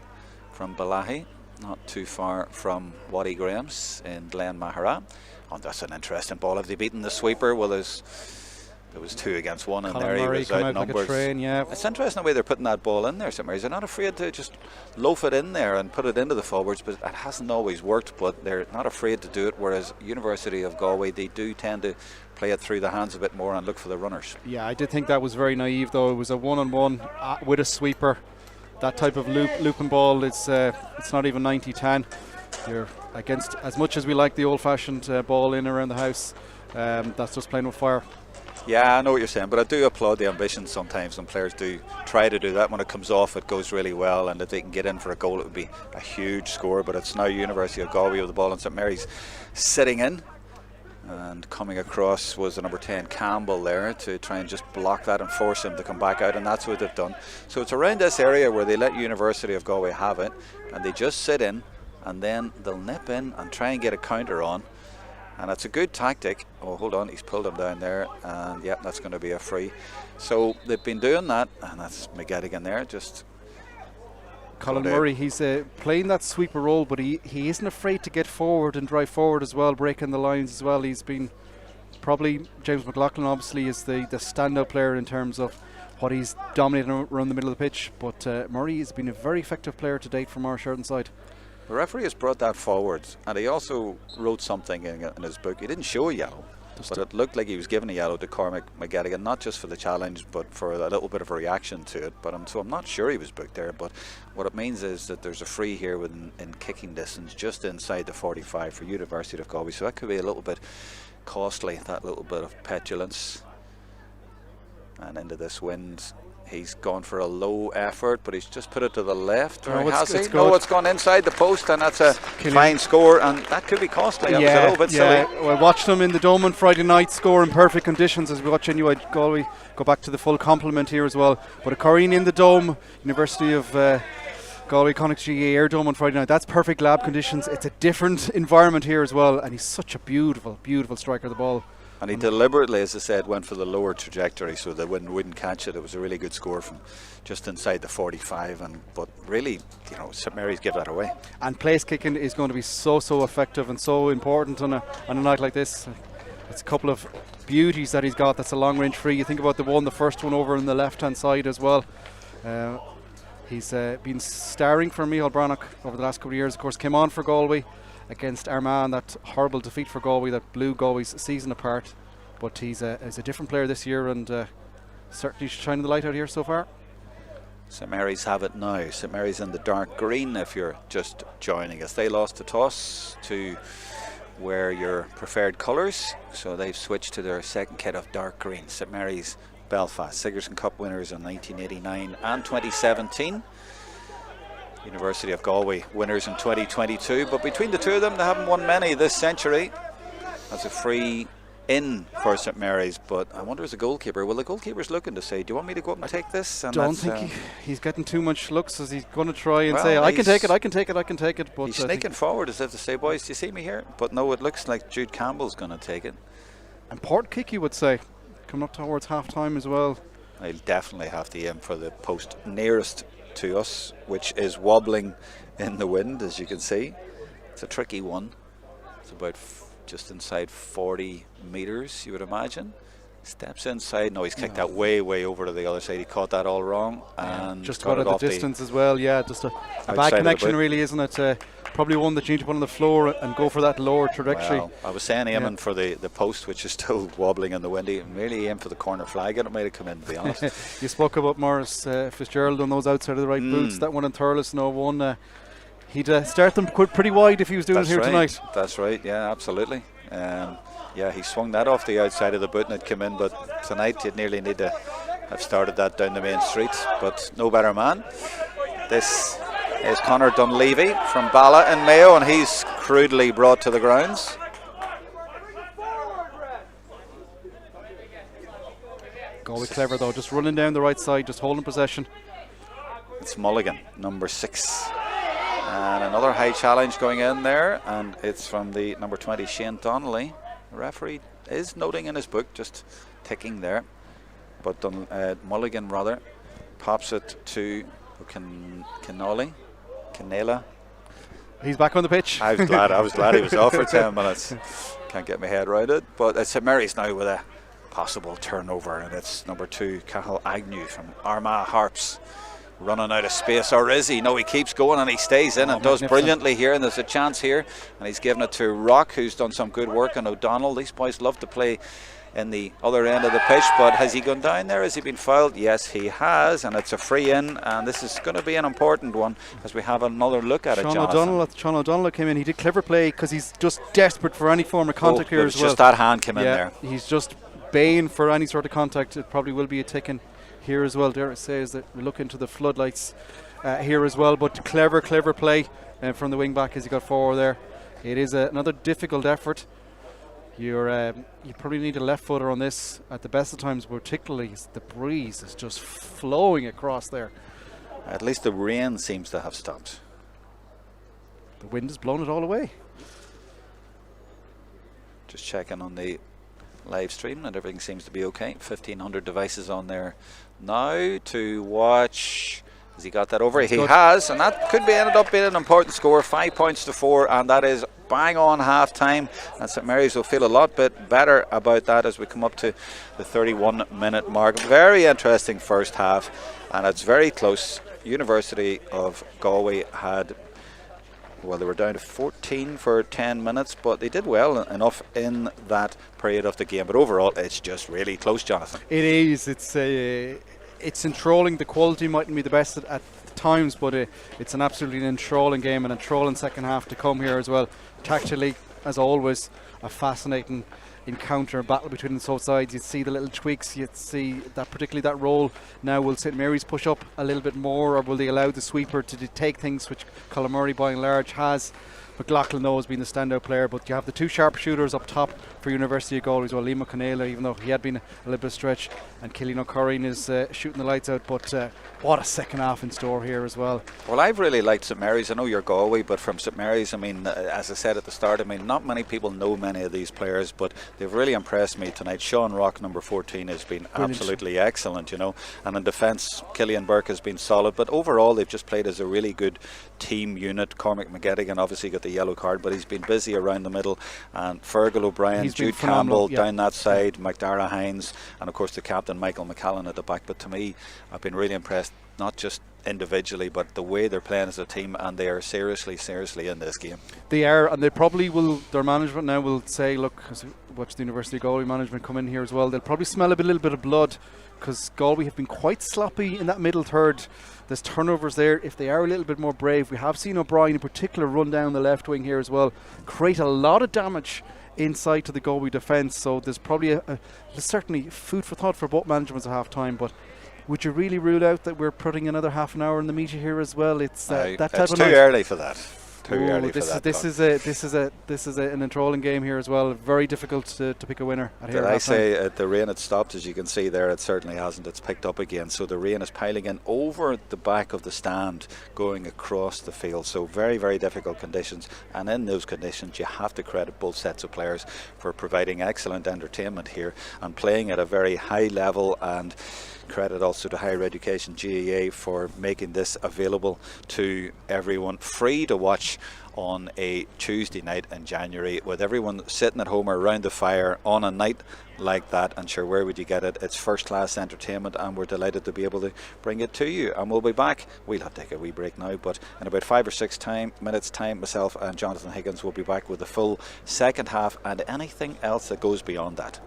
from Balahi, not too far from Waddy Graham's in Glen Mahara. Oh, that's an interesting ball. Have they beaten the sweeper? Well, there was 2 against 1 in Colin there. Murray He was come out out like numbers. a train, yeah. It's interesting the way they're putting that ball in there, St Mary's. They're not afraid to just loaf it in there and put it into the forwards, but it hasn't always worked, but they're not afraid to do it, whereas University of Galway, they do tend to play it through the hands a bit more and look for the runners. Yeah, I did think that was very naive though. It was a one-on-one with a sweeper. That type of looping ball, it's not even 90-10. You're against, as much as we like the old-fashioned ball in around the house, that's just playing with fire. Yeah, I know what you're saying, but I do applaud the ambition sometimes when players do try to do that. When it comes off, it goes really well, and if they can get in for a goal, it would be a huge score. But it's now University of Galway with the ball, and St Mary's sitting in, and coming across was the number 10 Campbell there to try and just block that and force him to come back out, and that's what they've done. So it's around this area where they let University of Galway have it, and they just sit in, and then they'll nip in and try and get a counter on. And it's a good tactic. Oh, hold on, he's pulled him down there, and yeah, that's going to be a free. So they've been doing that, and that's McGettigan there. Just Colin Murray, he's playing that sweeper role, but he isn't afraid to get forward and drive forward as well, breaking the lines as well. He's been probably, James McLaughlin obviously is the standout player in terms of what he's dominating around the middle of the pitch, but Murray has been a very effective player to date from our Sheridan side. The referee has brought that forward, and he also wrote something in his book. He didn't show a yellow, but it looked like he was giving a yellow to Cormac McGettigan, not just for the challenge, but for a little bit of a reaction to it. But so I'm not sure he was booked there. But what it means is that there's a free here in kicking distance, just inside the 45 for University of Galway. So that could be a little bit costly, that little bit of petulance. And into this wind. He's gone for a low effort, but he's just put it to the left. Or has he? No, it's gone inside the post, and that's a fine score, and that could be costly. That was a little bit silly. Well, I watched them in the Dome on Friday night score in perfect conditions as we watch NUI Galway go back to the full complement here as well. But a Corrine in the Dome, University of Galway Connacht GAA Air Dome on Friday night. That's perfect lab conditions. It's a different environment here as well, and he's such a beautiful, beautiful striker of the ball. And he deliberately, as I said, went for the lower trajectory so they wouldn't catch it. It was a really good score from just inside the 45. But really, you know, St Mary's give that away. And place kicking is going to be so effective and so important on a night like this. It's a couple of beauties that he's got. That's a long range free. You think about the first one over on the left hand side as well. He's been starring for Micheál Brannock over the last couple of years. Of course, came on for Galway against Armagh, that horrible defeat for Galway that blew Galway's season apart. But he's a different player this year, and certainly shining the light out here so far. St Mary's have it now. St Mary's in the dark green if you're just joining us. They lost the toss to wear your preferred colours, so they've switched to their second kit of dark green. St Mary's Belfast, Sigerson Cup winners in 1989 and 2017. University of Galway winners in 2022, but between the two of them they haven't won many this century. That's a free in for St Mary's, but I wonder as a goalkeeper, well, the goalkeeper's looking to say, do you want me to go up and take this? And don't think he's getting too much looks, as he's going to try and say, I can take it. But he's sneaking forward as if to say, boys, do you see me here? But no, it looks like Jude Campbell's going to take it. Important kick, you would say, coming up towards half time as well. I'll definitely have to aim for the post nearest to us, which is wobbling in the wind, as you can see. It's a tricky one. It's about just inside 40 metres, you would imagine. Steps inside. No, he's kicked that way over to the other side. He caught that all wrong and just got it at the distance as well. Yeah, just a bad connection, really, isn't it? Probably one that you need to put on the floor and go for that lower trajectory. Well, I was saying aiming for the post, which is still wobbling in the wind. He really aimed for the corner flag, and it might have come in, to be honest. You spoke about Morris Fitzgerald on those outside of the right boots. That one in Thurles, no one. He'd start them pretty wide if he was doing it here tonight. That's right, yeah, absolutely. Yeah, he swung that off the outside of the boot and it came in, but tonight you'd nearly need to have started that down the main street, but no better man. This is Conor Dunleavy from Bala in Mayo, and he's crudely brought to the grounds. Galway clever though, just running down the right side, just holding possession. It's Mulligan, number 6. And another high challenge going in there, and it's from the number 20, Shane Donnelly. The referee is noting in his book, just ticking there. But Mulligan rather pops it to Canela. He's back on the pitch. I was glad he was off for 10 minutes. Can't get my head around it. But it's St Mary's now with a possible turnover, and it's number 2, Cathal Agnew from Armagh Harps. Running out of space, or is he? No, he keeps going and he stays in and does brilliantly here, and there's a chance here, and he's given it to Rock, who's done some good work on O'Donnell. These boys love to play in the other end of the pitch, but has he gone down there? Has he been fouled? Yes, he has, and it's a free in, and this is going to be an important one as we have another look at Sean O'Donnell came in. He did clever play because he's just desperate for any form of contact here as well. Just that hand came in there. He's just baying for any sort of contact. It probably will be a ticking here as well. Derek says that we look into the floodlights here as well, but clever play from the wing back as he got forward there. It is another difficult effort. You probably need a left footer on this at the best of times, particularly as the breeze is just flowing across there. At least the rain seems to have stopped. The wind has blown it all away. Just checking on the live stream and everything seems to be okay. 1,500 devices on there now to watch. Has he got that over? He has, and that could be ended up being an important score. 5 points to 4, and that is bang on half time, and St Mary's will feel a lot bit better about that as we come up to the 31-minute mark. Very interesting first half, and it's very close. University of Galway had, well, they were down to 14 for 10 minutes, but they did well enough in that period of the game. But overall, it's just really close, Johnathan. It is. It's enthralling. The quality mightn't be the best at times, but it's an absolutely enthralling game, and enthralling second half to come here as well. Tactically, as always, a fascinating encounter, battle between the both sides. You'd see the little tweaks, you'd see that particularly that role. Now will St Mary's push up a little bit more, or will they allow the sweeper to take things, which Colin Murray by and large has? McLaughlin though has been the standout player, but you have the two sharpshooters up top for University of Galway as well. Liam Canela, even though he had been a little bit stretched, and Cillian O'Curran is shooting the lights out. But what a second half in store here as well. Well, I've really liked St Mary's. I know you're Galway, but from St Mary's, I mean, as I said at the start, I mean, not many people know many of these players, but they've really impressed me tonight. Sean Rock, number 14, has been absolutely excellent, you know, and in defence, Killian Burke has been solid, but overall they've just played as a really good team unit. Cormac McGettigan obviously got the yellow card, but he's been busy around the middle, and Fergal O'Brien, Jude Campbell down that side, McDara Hines, and of course the captain Michael McCallan at the back. But to me, I've been really impressed, not just individually, but the way they're playing as a team, and they are seriously in this game. They are, and they probably will, their management now will say, look, as we watch the University of Galway management come in here as well, they'll probably smell a little bit of blood, because Galway have been quite sloppy in that middle third. There's turnovers there. If they are a little bit more brave, we have seen O'Brien in particular run down the left wing here as well, create a lot of damage inside to the Galway defence. So there's probably certainly food for thought for both managements at half time. But would you really rule out that we're putting another half an hour in the media here as well? It's that type of too early for that. too early for that. This is an enthralling game here as well. Very difficult to pick a winner. Did I say the rain had stopped? As you can see there, it certainly hasn't. It's picked up again. So the rain is piling in over the back of the stand, going across the field. So very, very difficult conditions. And in those conditions, you have to credit both sets of players for providing excellent entertainment here and playing at a very high level, and credit also to Higher Education GAA for making this available to everyone, free to watch on a Tuesday night in January, with everyone sitting at home or around the fire on a night like that. And sure, where would you get it? It's first class entertainment, and we're delighted to be able to bring it to you. And we'll be back. We'll have to take a wee break now, but in about 5 or 6 minutes time, myself and Johnathan Higgins will be back with the full second half and anything else that goes beyond that.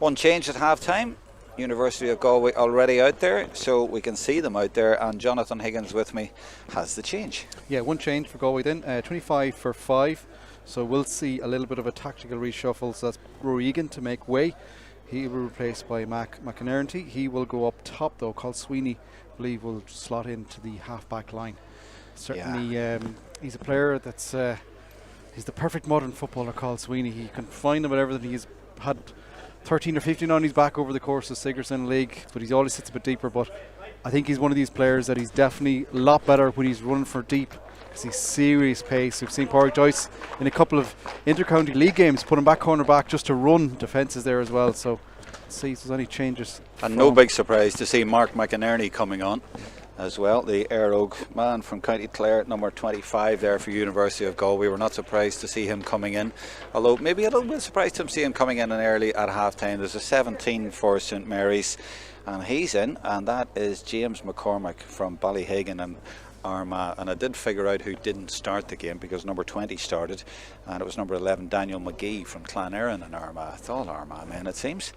One change at half time. University of Galway already out there, so we can see them out there, and Johnathan Higgins with me has the change. Yeah, one change for Galway then, 25 for 5, so we'll see a little bit of a tactical reshuffle. So that's Rory Egan to make way. He will be replaced by Mac McInerney. He will go up top though. Colin Sweeney, I believe, will slot into the half-back line. Certainly he's a player that's he's the perfect modern footballer, Colin Sweeney. He can find him at everything. He's had 13 or 15 on his back over the course of Sigerson League, but he always sits a bit deeper. But I think he's one of these players that he's definitely a lot better when he's running for deep, because he's serious pace. We've seen Pádraig Joyce in a couple of inter-county league games put him back corner back just to run defences there as well. So let's see if there's any changes. And no big surprise to see Mark McInerney coming on as well, the Éire Óg man from County Clare, number 25 there for University of Galway. We're not surprised to see him coming in, although maybe a little bit surprised to see him coming in early at half time. There's a 17 for St Mary's, and he's in, and that is James McCormack from Ballyhagan and Armagh. And I did figure out who didn't start the game, because number 20 started, and it was number 11 Daniel McGee from Clonairin and Armagh. It's all Armagh men, it seems.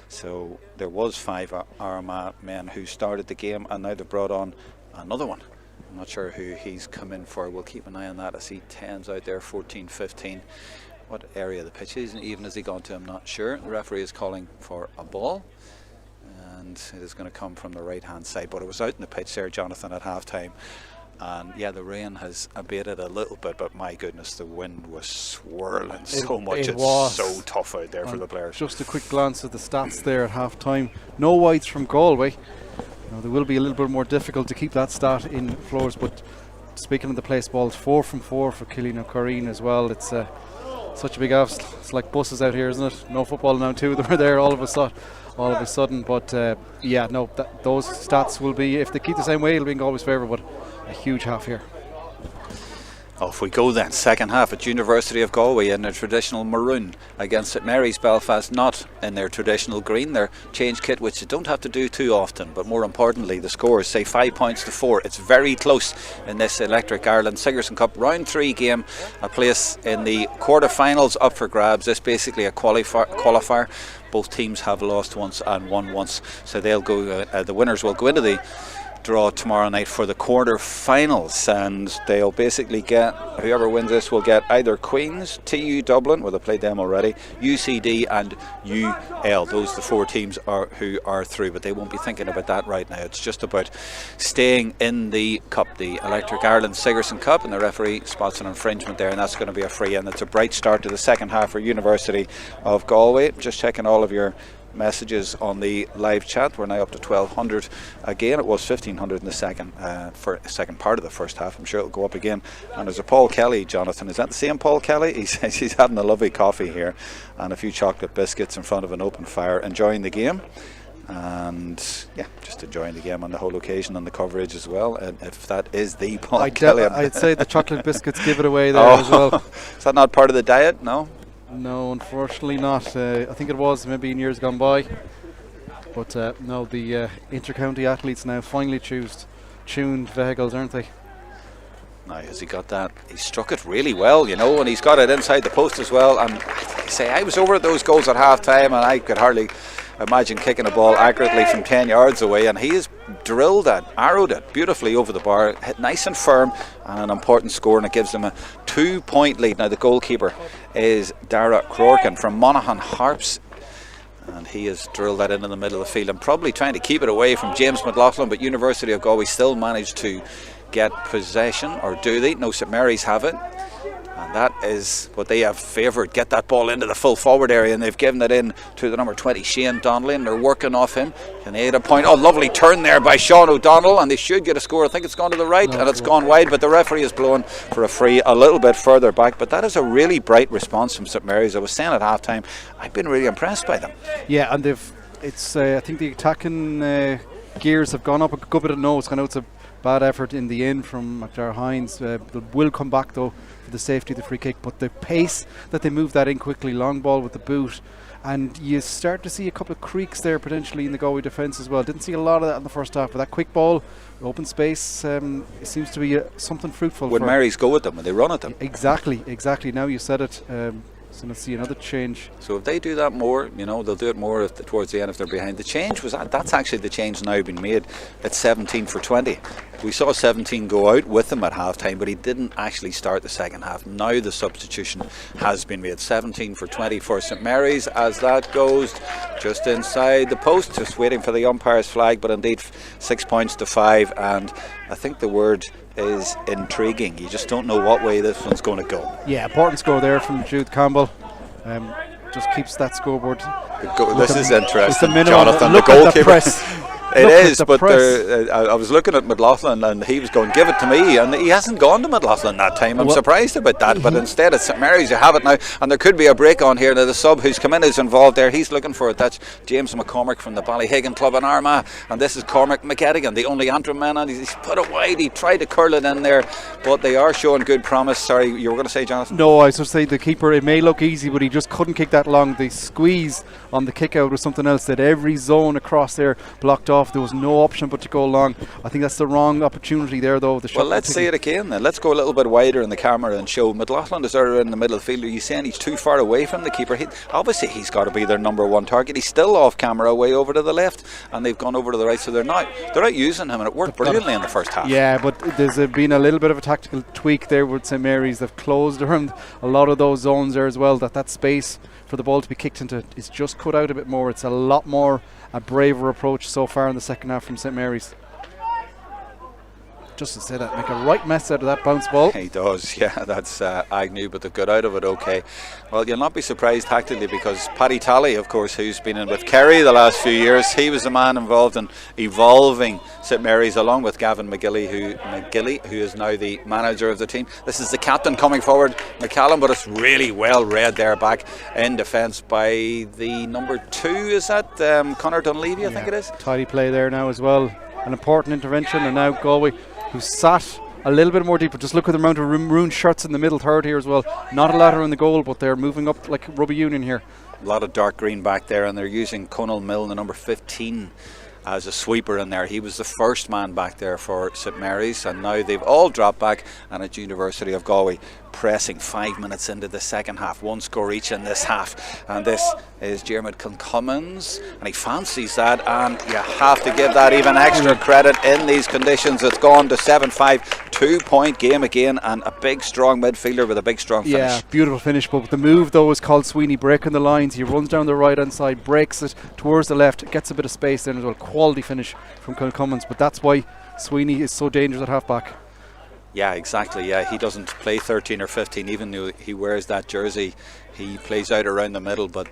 So there was 5 Armagh men who started the game, and now they've brought on another one. I'm not sure who he's come in for. We'll keep an eye on that. I see 10s out there, 14, 15. What area of the pitch is, and even has he gone to, I'm not sure. The referee is calling for a ball, and it is going to come from the right hand side, but it was out in the pitch there, Johnathan, at half time. And yeah, the rain has abated a little bit, but my goodness, the wind was swirling so much. It's so tough out there for the players. Just a quick glance at the stats there at half time. No wides from Galway. Now, they will be a little bit more difficult to keep that stat in floors, but speaking of the place balls, 4 from 4 for Killeen O'Corrine as well. It's such a big abs. It's like buses out here, isn't it? No football now, too. They were there all of a sudden. But those stats will be, if they keep the same way, it'll be in Galway's favour. But a huge half here. Off we go then. Second half at University of Galway in their traditional maroon against St Mary's Belfast, not in their traditional green. Their change kit, which you don't have to do too often, but more importantly the scores say 5 points to 4. It's very close in this Electric Ireland Sigerson Cup round 3 game. A place in the quarter-finals up for grabs. This basically a qualifier. Both teams have lost once and won once, so they'll go. The winners will go into the draw tomorrow night for the quarter-finals, and they'll basically get, whoever wins this will get either Queens, TU Dublin, well they played them already, UCD and UL. Those are the 4 teams who are through, but they won't be thinking about that right now. It's just about staying in the cup, the Electric Ireland Sigerson Cup, and the referee spots an infringement there, and that's going to be a free, and it's a bright start to the second half for University of Galway. Just checking all of your messages on the live chat. We're now up to 1200 again. It was 1500 in the second part of the first half. I'm sure it'll go up again. And there's a Paul Kelly, Johnathan. Is that the same Paul Kelly? He says he's having a lovely coffee here and a few chocolate biscuits in front of an open fire, enjoying the game. And yeah, just enjoying the game on the whole occasion and the coverage as well. And if that is the Paul Kelly, I'd say the chocolate biscuits give it away there as well. Is that not part of the diet? No, unfortunately not. I think it was maybe in years gone by. But no, the inter-county athletes now finally tuned vehicles, aren't they? Now, has he got that? He struck it really well, and he's got it inside the post as well. And I was over at those goals at half time, and I could hardly imagine kicking a ball accurately from 10 yards away, and he has arrowed it beautifully over the bar, hit nice and firm, and an important score, and it gives them a 2-point lead. Now the goalkeeper is Dara Crorkin from Monaghan Harps, and he has drilled that into the middle of the field and probably trying to keep it away from James McLaughlin, but University of Galway still managed to get possession, or do they? No, St Mary's have it. And that is what they have favoured. Get that ball into the full forward area, and they've given it in to the number 20, Shane Donnelly, and they're working off him. Can they get a point? Oh, lovely turn there by Sean O'Donnell, and they should get a score. I think it's gone to the right, and it's gone wide, but the referee is blowing for a free a little bit further back. But that is a really bright response from St Mary's. I was saying at half time, I've been really impressed by them. Yeah, and I think the attacking gears have gone up a good bit of nose. I know it's a bad effort in the end from McDara Hines. They will come back though for the safety of the free kick, but the pace that they move that in quickly, long ball with the boot, and you start to see a couple of creaks there potentially in the Galway defence as well. Didn't see a lot of that in the first half, but that quick ball, open space, it seems to be something fruitful. When Marys go at them, when they run at them. Exactly. Now you said it. So let's see another change. So if they do that more, they'll do it more towards the end if they're behind. The change that's actually the change now been made. It's 17 for 20. We saw 17 go out with him at half time, but he didn't actually start the second half. Now the substitution has been made. 17 for 20 for St Mary's, as that goes just inside the post, just waiting for the umpire's flag, but indeed 6 points to 5, and I think the word is intriguing. You just don't know what way this one's going to go. Yeah, important score there from Jude Campbell. Just keeps that scoreboard. This is interesting. Johnathan, the goalkeeper. It is, but I was looking at McLaughlin and he was going, give it to me, and he hasn't gone to McLaughlin that time. I'm surprised about that, but instead at St Mary's you have it now, and there could be a break on here. Now the sub who's come in is involved there. He's looking for it. That's James McCormick from the Ballyhiggin club in Armagh, and this is Cormac McGettigan, the only Antrim man, and he's put it wide. He tried to curl it in there, but they are showing good promise. Sorry, you were going to say, Johnathan? No, I was going to say the keeper, it may look easy, but he just couldn't kick that long. The squeeze on the kick out was something else, that every zone across there blocked off. There was no option but to go long. I think that's the wrong opportunity there, though. Well, let's see it again then. Let's go a little bit wider in the camera and show McLaughlin is there in the middle of the field. Are you saying he's too far away from the keeper? Obviously he's got to be their number one target. He's still off camera way over to the left, and they've gone over to the right, so they're out using him, and it worked brilliantly in the first half. Yeah, but there's been a little bit of a tactical tweak there with St Mary's. They've closed around a lot of those zones there as well, that space for the ball to be kicked into is just cut out a bit more. It's a lot more a braver approach so far in the second half from St Mary's. Just to say that, make a right mess out of that bounce ball. He does, yeah, that's Agnew, but they've got out of it okay. Well, you'll not be surprised tactically, because Paddy Talley, of course, who's been in with Kerry the last few years, he was the man involved in evolving St Mary's, along with Gavin McGilly, who is now the manager of the team. This is the captain coming forward, McCallum, but it's really well read there back in defence by the number 2, is that Conor Dunleavy, I think it is? Tidy play there now as well. An important intervention, and now Galway, who sat a little bit more deeper. Just look at the amount of maroon shirts in the middle third here as well. Not a lot around the goal, but they're moving up like rugby union here. A lot of dark green back there, and they're using Conal Milne, the number 15, as a sweeper in there. He was the first man back there for St Mary's, and now they've all dropped back, and it's University of Galway pressing 5 minutes into the second half. One score each in this half, and this is Diarmuid Kilcummins, and he fancies that, and you have to give that even extra credit in these conditions. It's gone to 7-5, 2-point game again, and a big strong midfielder with a big strong finish. Yeah, beautiful finish, but the move though is called Sweeney breaking the lines. He runs down the right hand side, breaks it towards the left, gets a bit of space there as well. Quality finish from Kilcummins, but that's why Sweeney is so dangerous at half back. Yeah, exactly. Yeah, he doesn't play 13 or 15, even though he wears that jersey. He plays out around the middle, but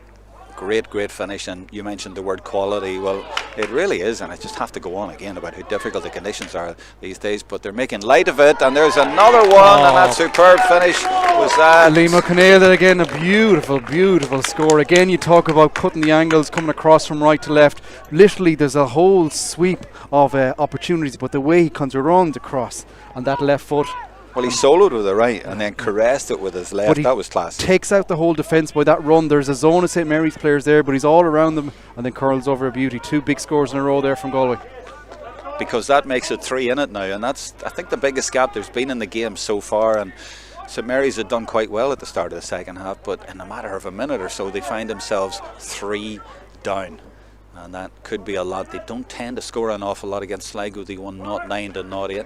great finish. And you mentioned the word quality. Well, it really is, and I just have to go on again about how difficult the conditions are these days, but they're making light of it, and there's another one, and that superb finish was that. Liam O'Connell there again, a beautiful score. Again, you talk about cutting the angles, coming across from right to left. Literally, there's a whole sweep of opportunities, but the way he comes around across on that left foot. Well, he soloed with the right and then caressed it with his left. That was class. Takes out the whole defence by that run. There's a zone of St Mary's players there, but he's all around them and then curls over a beauty. 2 big scores in a row there from Galway. Because that makes it 3 in it now, and that's, I think, the biggest gap there's been in the game so far. And St Mary's had done quite well at the start of the second half, but in a matter of a minute or so they find themselves 3 down, and that could be a lot. They don't tend to score an awful lot against Sligo. They won 0-9 to 0-8.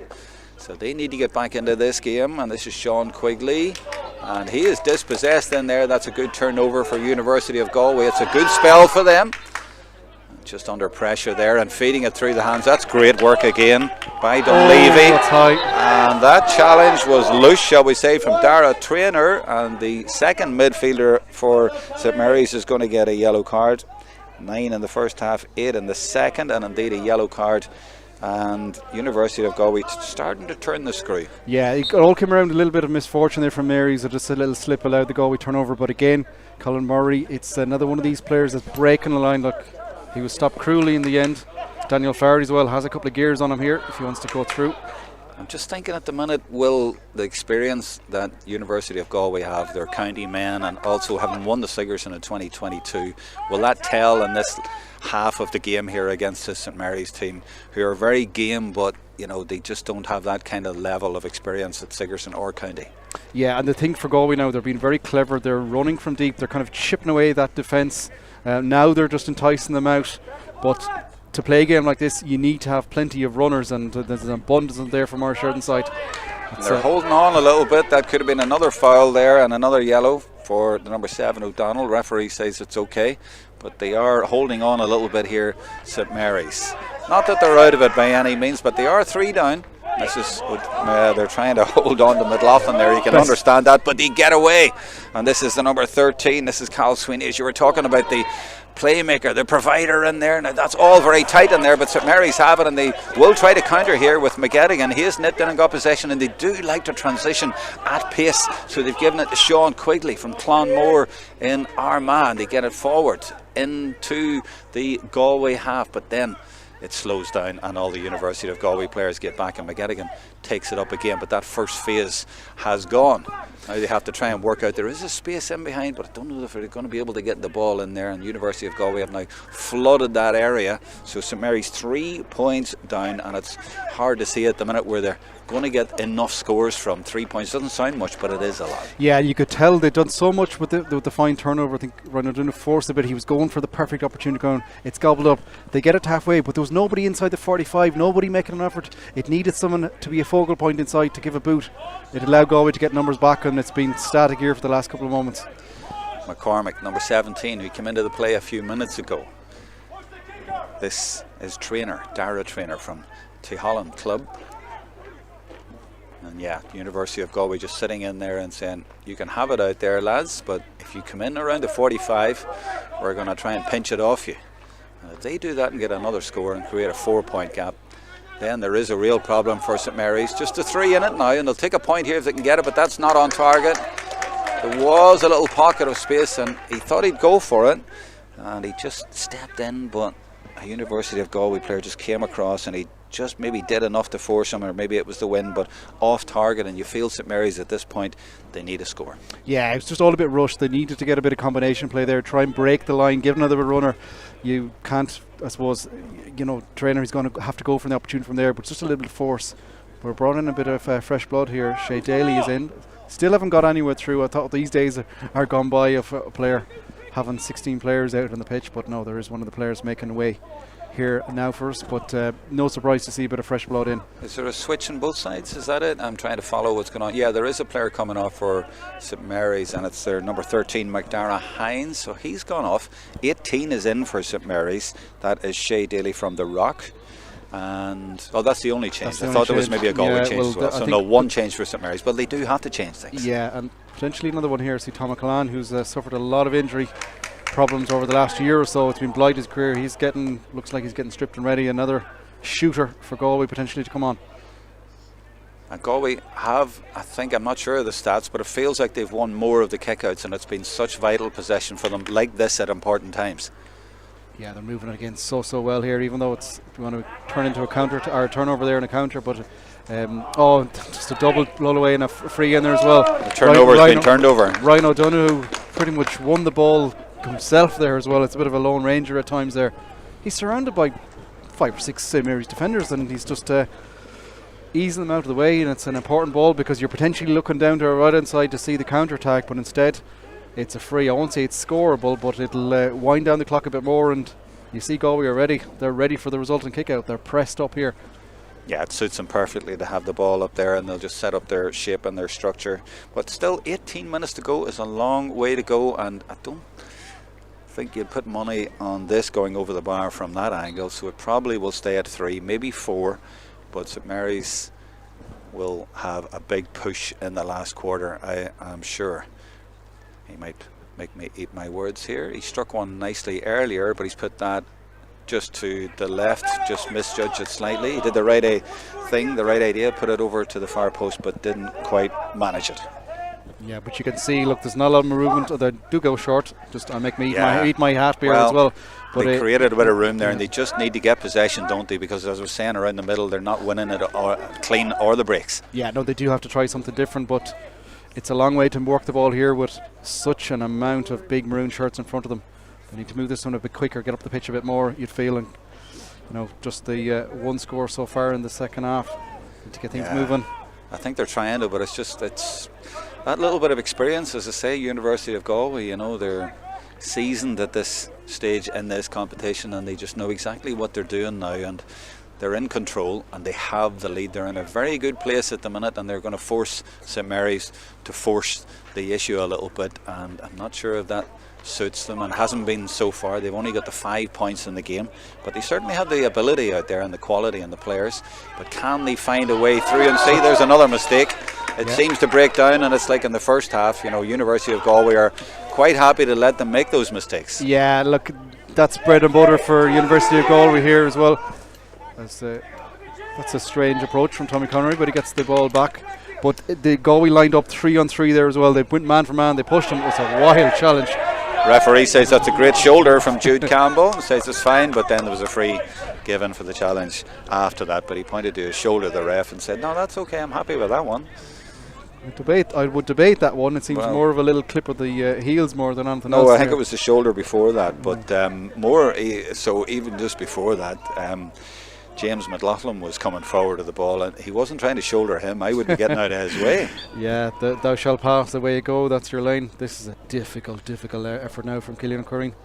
So they need to get back into this game, and this is Sean Quigley, and he is dispossessed in there. That's a good turnover for University of Galway. It's a good spell for them. Just under pressure there and feeding it through the hands. That's great work again by Dunleavy. And that challenge was loose, shall we say, from Dara Traynor, and the second midfielder for St Mary's is going to get a yellow card. 9 in the first half, 8 in the second, and indeed a yellow card. And University of Galway starting to turn the screw. Yeah, it all came around a little bit of misfortune there from Mary's, or just a little slip allowed the Galway turnover. But again, Colin Murray, it's another one of these players that's breaking the line. Look, he was stopped cruelly in the end. Daniel Farrell as well has a couple of gears on him here if he wants to go through. I'm just thinking at the minute, will the experience that University of Galway have, their county men, and also having won the Sigerson in 2022, will that tell in this half of the game here against the St Mary's team, who are very game, but they just don't have that kind of level of experience at Sigerson or county? Yeah, and the thing for Galway now, they're being very clever. They're running from deep. They're kind of chipping away that defence. Now they're just enticing them out. But to play a game like this, you need to have plenty of runners, and there's an abundance of there from our Sheridan side. They're holding on a little bit. That could have been another foul there and another yellow for the number 7 O'Donnell. Referee says it's okay, but they are holding on a little bit here, St Mary's. Not that they're out of it by any means, but they are 3 down. This is they're trying to hold on to McLaughlin there. You can understand that, but they get away. And this is the number 13. This is Cal Sweeney. As you were talking about, the playmaker, the provider in there. Now that's all very tight in there, but St Mary's have it, and they will try to counter here with McGettigan. He has nipped in and got possession, and they do like to transition at pace, so they've given it to Sean Quigley from Clonmore in Armagh. They get it forward into the Galway half, but then it slows down and all the University of Galway players get back, and McGettigan takes it up again, but that first phase has gone. Now they have to try and work out. There is a space in behind, but I don't know if they're going to be able to get the ball in there, and University of Galway have now flooded that area. So St Mary's 3 points down, and it's hard to see at the minute where they're going to get enough scores from. 3 points doesn't sound much, but it is a lot. Yeah, you could tell they'd done so much with the fine turnover. I think Ronaldinho forced a bit. He was going for the perfect opportunity, going, it's gobbled up. They get it halfway, but there was nobody inside the 45, nobody making an effort. It needed someone to be a focal point inside to give a boot. It allowed Galway to get numbers back, and it's been static here for the last couple of moments. McCormick, number 17, who came into the play a few minutes ago. This is Dara Trainer from Holland Club. And yeah, University of Galway just sitting in there and saying, you can have it out there, lads, but if you come in around the 45, we're going to try and pinch it off you. And if they do that and get another score and create a 4-point gap, then there is a real problem for St Mary's. Just a 3 in it now, and they'll take a point here if they can get it, but that's not on target. There was a little pocket of space, and he thought he'd go for it, and he just stepped in, but a University of Galway player just came across, and he just maybe did enough to force him, or maybe it was the wind, but off target. And you feel St Mary's at this point, they need a score. Yeah, it was just all a bit rushed. They needed to get a bit of combination play there, try and break the line, give another runner. You can't, I suppose, trainer is going to have to go for the opportunity from there, but just a little bit of force. We're brought in a bit of fresh blood here. Shea Daly is in, still haven't got anywhere through. I thought these days are gone by of a player having 16 players out on the pitch, but no, there is one of the players making way here now for us, but no surprise to see a bit of fresh blood in. Is there a switch on both sides? Is that it? I'm trying to follow what's going on. Yeah, there is a player coming off for St Mary's, and it's their number 13, McDara Hines, so he's gone off. 18 is in for St Mary's. That is Shea Daly from the Rock. And that's the only change. I thought there was maybe a Galway change as well. So no, one change for St Mary's, but they do have to change things. Yeah, and potentially another one here. See Tom McCallan, who's suffered a lot of injury problems over the last year or so. It's been blighted his career. Looks like he's getting stripped and ready. Another shooter for Galway potentially to come on. And Galway have, I think, I'm not sure of the stats, but it feels like they've won more of the kickouts, and it's been such vital possession for them like this at important times. Yeah, they're moving it again so well here, even though it's, we want to turn into a counter or a turnover there and a counter, but just a double blow away and a free in there as well. The turnover has been turned over. Ryan O'Donoghue pretty much won the ball himself there as well. It's a bit of a lone ranger at times there. He's surrounded by 5 or 6 St Mary's defenders, and he's just easing them out of the way, and it's an important ball because you're potentially looking down to our right hand side to see the counter attack, but instead it's a free. I won't say it's scoreable, but it'll wind down the clock a bit more, and you see Galway are ready. They're ready for the resulting kick out. They're pressed up here. Yeah, it suits them perfectly to have the ball up there, and they'll just set up their shape and their structure. But still, 18 minutes to go is a long way to go, and I don't think you'd put money on this going over the bar from that angle, so it probably will stay at 3, maybe 4, but St Mary's will have a big push in the last quarter, I am sure. He might make me eat my words here. He struck one nicely earlier, but he's put that just to the left, just misjudged it slightly. He did the right thing, the right idea, put it over to the far post, but didn't quite manage it. Yeah, but you can see, look, there's not a lot of movement. They do go short. Just I'll make me eat my hat beer as well. But they created a bit of room there, and they just need to get possession, don't they? Because as I was saying, around the middle, they're not winning it clean or the breaks. Yeah, no, they do have to try something different, but it's a long way to work the ball here with such an amount of big maroon shirts in front of them. They need to move this one a bit quicker, get up the pitch a bit more, you'd feel, and just the one score so far in the second half. Need to get things moving. I think they're trying to, but it's that little bit of experience, as I say. University of Galway, they're seasoned at this stage in this competition, and they just know exactly what they're doing now, and they're in control, and they have the lead. They're in a very good place at the minute, and they're going to force St Mary's to force the issue a little bit, and I'm not sure if that suits them, and hasn't been so far. They've only got the 5 points in the game, but they certainly have the ability out there and the quality and the players. But can they find a way through? And see, there's another mistake. It seems to break down, and it's like in the first half, University of Galway are quite happy to let them make those mistakes. Yeah, look, that's bread and butter for University of Galway here as well. That's a strange approach from Tommy Connery, but he gets the ball back. But the Galway lined up 3-on-3 there as well. They went man for man, they pushed him. It was a wild challenge. Referee says that's a great shoulder from Jude Campbell, says it's fine, but then there was a free given for the challenge after that, but he pointed to his shoulder, the ref, and said, no, that's okay, I'm happy with that one. I would debate that one. It seems more of a little clip of the heels more than anything else. No, I think it was the shoulder before that, but so even just before that, James McLaughlin was coming forward to the ball, and he wasn't trying to shoulder him. I would be getting out of his way. Yeah, thou shalt pass the way you go. That's your line. This is a difficult effort now from Cillian Curran.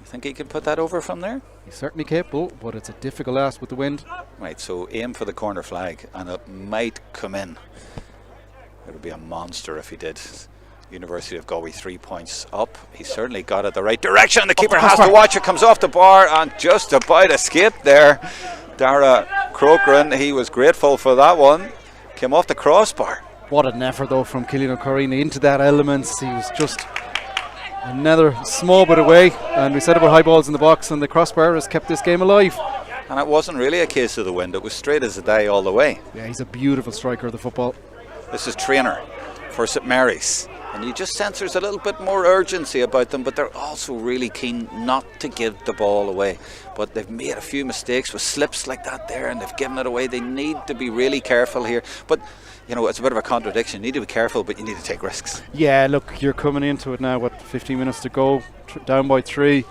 You think he can put that over from there? He's certainly capable, but it's a difficult ask with the wind. Right, so aim for the corner flag, and it might come in. It would be a monster if he did. University of Galway 3 points up. He certainly got it the right direction. The keeper has to watch it. Comes off the bar and just about escaped there. Dara Crokeran, he was grateful for that one. Came off the crossbar. What an effort though from Cillian O'Curry into that element. He was just another small bit away, and we said about high balls in the box, and the crossbar has kept this game alive. And it wasn't really a case of the wind. It was straight as a die all the way. Yeah, he's a beautiful striker of the football. This is Trainer for St Mary's. And you just sense there's a little bit more urgency about them, but they're also really keen not to give the ball away. But they've made a few mistakes with slips like that there, and they've given it away. They need to be really careful here. But, it's a bit of a contradiction. You need to be careful, but you need to take risks. Yeah, look, you're coming into it now, 15 minutes to go, down by 3.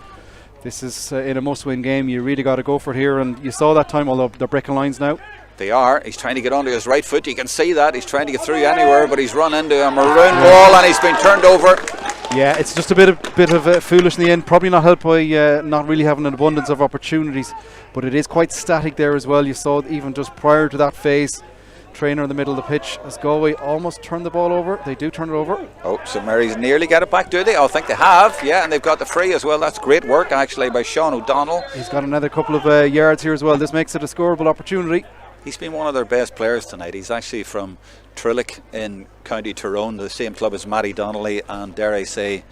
This is in a must-win game. You really got to go for it here, and you saw that time, although they're breaking lines now. They are. He's trying to get onto his right foot. You can see that. He's trying to get through anywhere, but he's run into a maroon wall and he's been turned over. Yeah, it's just a bit of foolish in the end. Probably not helped by not really having an abundance of opportunities, but it is quite static there as well. You saw even just prior to that phase, Trainer in the middle of the pitch as Galway almost turned the ball over. They do turn it over. Oh, St Mary's nearly get it back, do they? I think they have, yeah, and they've got the free as well. That's great work actually by Sean O'Donnell. He's got another couple of yards here as well. This makes it a scoreable opportunity. He's been one of their best players tonight. He's actually from Trillick in County Tyrone, the same club as Matty Donnelly, and dare I say,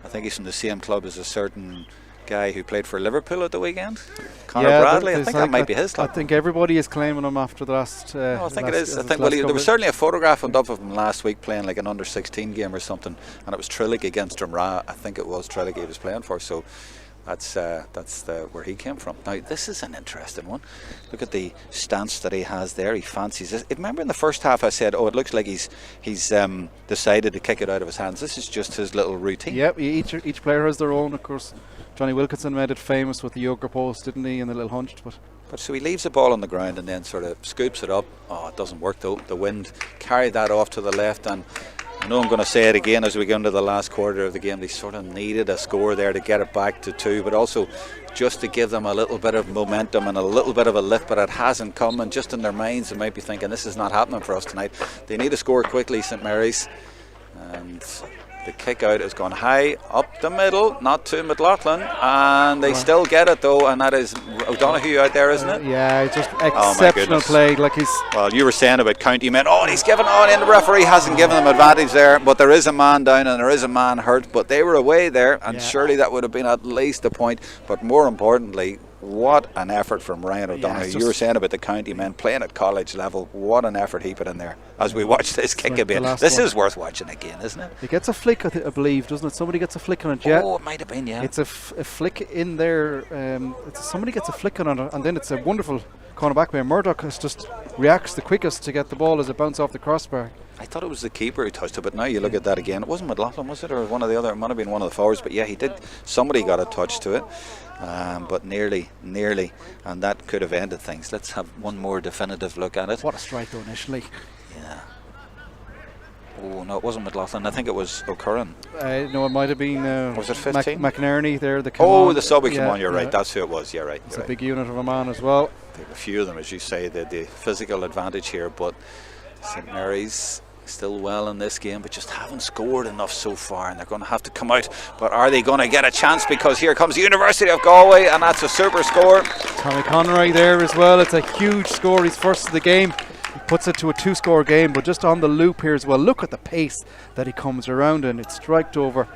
I think he's from the same club as a certain guy who played for Liverpool at the weekend, Conor Bradley. I think that might be his club. I think everybody is claiming him after the last. I think it is. I think there was certainly a photograph on up of him last week playing like an under-16 game or something, and it was Trillick against Drumra. I think it was Trillick he was playing for. So. That's where he came from. Now this is an interesting one. Look at the stance that he has there. He fancies it. Remember in the first half I said, it looks like he's decided to kick it out of his hands. This is just his little routine. Yep, each player has their own. Of course, Johnny Wilkinson made it famous with the yoga post, didn't he, and the little hunch. But so he leaves the ball on the ground and then sort of scoops it up. Oh, it doesn't work though. The wind carried that off to the left, and I know I'm going to say it again as we go into the last quarter of the game. They sort of needed a score there to get it back to 2, but also just to give them a little bit of momentum and a little bit of a lift, but it hasn't come, and just in their minds they might be thinking this is not happening for us tonight. They need to score quickly, St Mary's, and the kick out has gone high up the middle, not to McLaughlin, and they still get it though, and that is O'Donoghue out there, isn't it? Yeah, just exceptional play. Well, you were saying about county men. Oh, and he's given on, and the referee hasn't given them advantage there, but there is a man down and there is a man hurt, but they were away there, and surely that would have been at least a point. But more importantly, what an effort from Ryan O'Donoghue. Yeah, you were saying about the county men playing at college level. What an effort he put in there as we watch this kick a bit. This is worth watching again, isn't it? It gets a flick, I believe, doesn't it? Somebody gets a flick on it, yeah. Oh, it might have been, yeah. It's a flick in there. Somebody gets a flick on it, and then it's a wonderful cornerback by Murdoch. Just reacts the quickest to get the ball as it bounces off the crossbar. I thought it was the keeper who touched it, but now you look at that again. It wasn't McLaughlin, was it? Or one of the other, it might have been one of the forwards, but yeah, he did. Somebody got a touch to it, but nearly, and that could have ended things. Let's have one more definitive look at it. What a strike though initially. Yeah. Oh, no, it wasn't McLaughlin. I think it was O'Curran. No, it might have been. Was it 15? McInerney there. The sub came on, you're right. That's who it was, right. It's a big unit of a man as well. There were a few of them, as you say, the physical advantage here, but St Mary's still well in this game, but just haven't scored enough so far, and they're going to have to come out. But are they going to get a chance? Because here comes the University of Galway, and that's a super score. Tommy Conroy there as well. It's a huge score. He's first of the game. He puts it to a 2-score game, but just on the loop here as well. Look at the pace that he comes around in. It's striked over.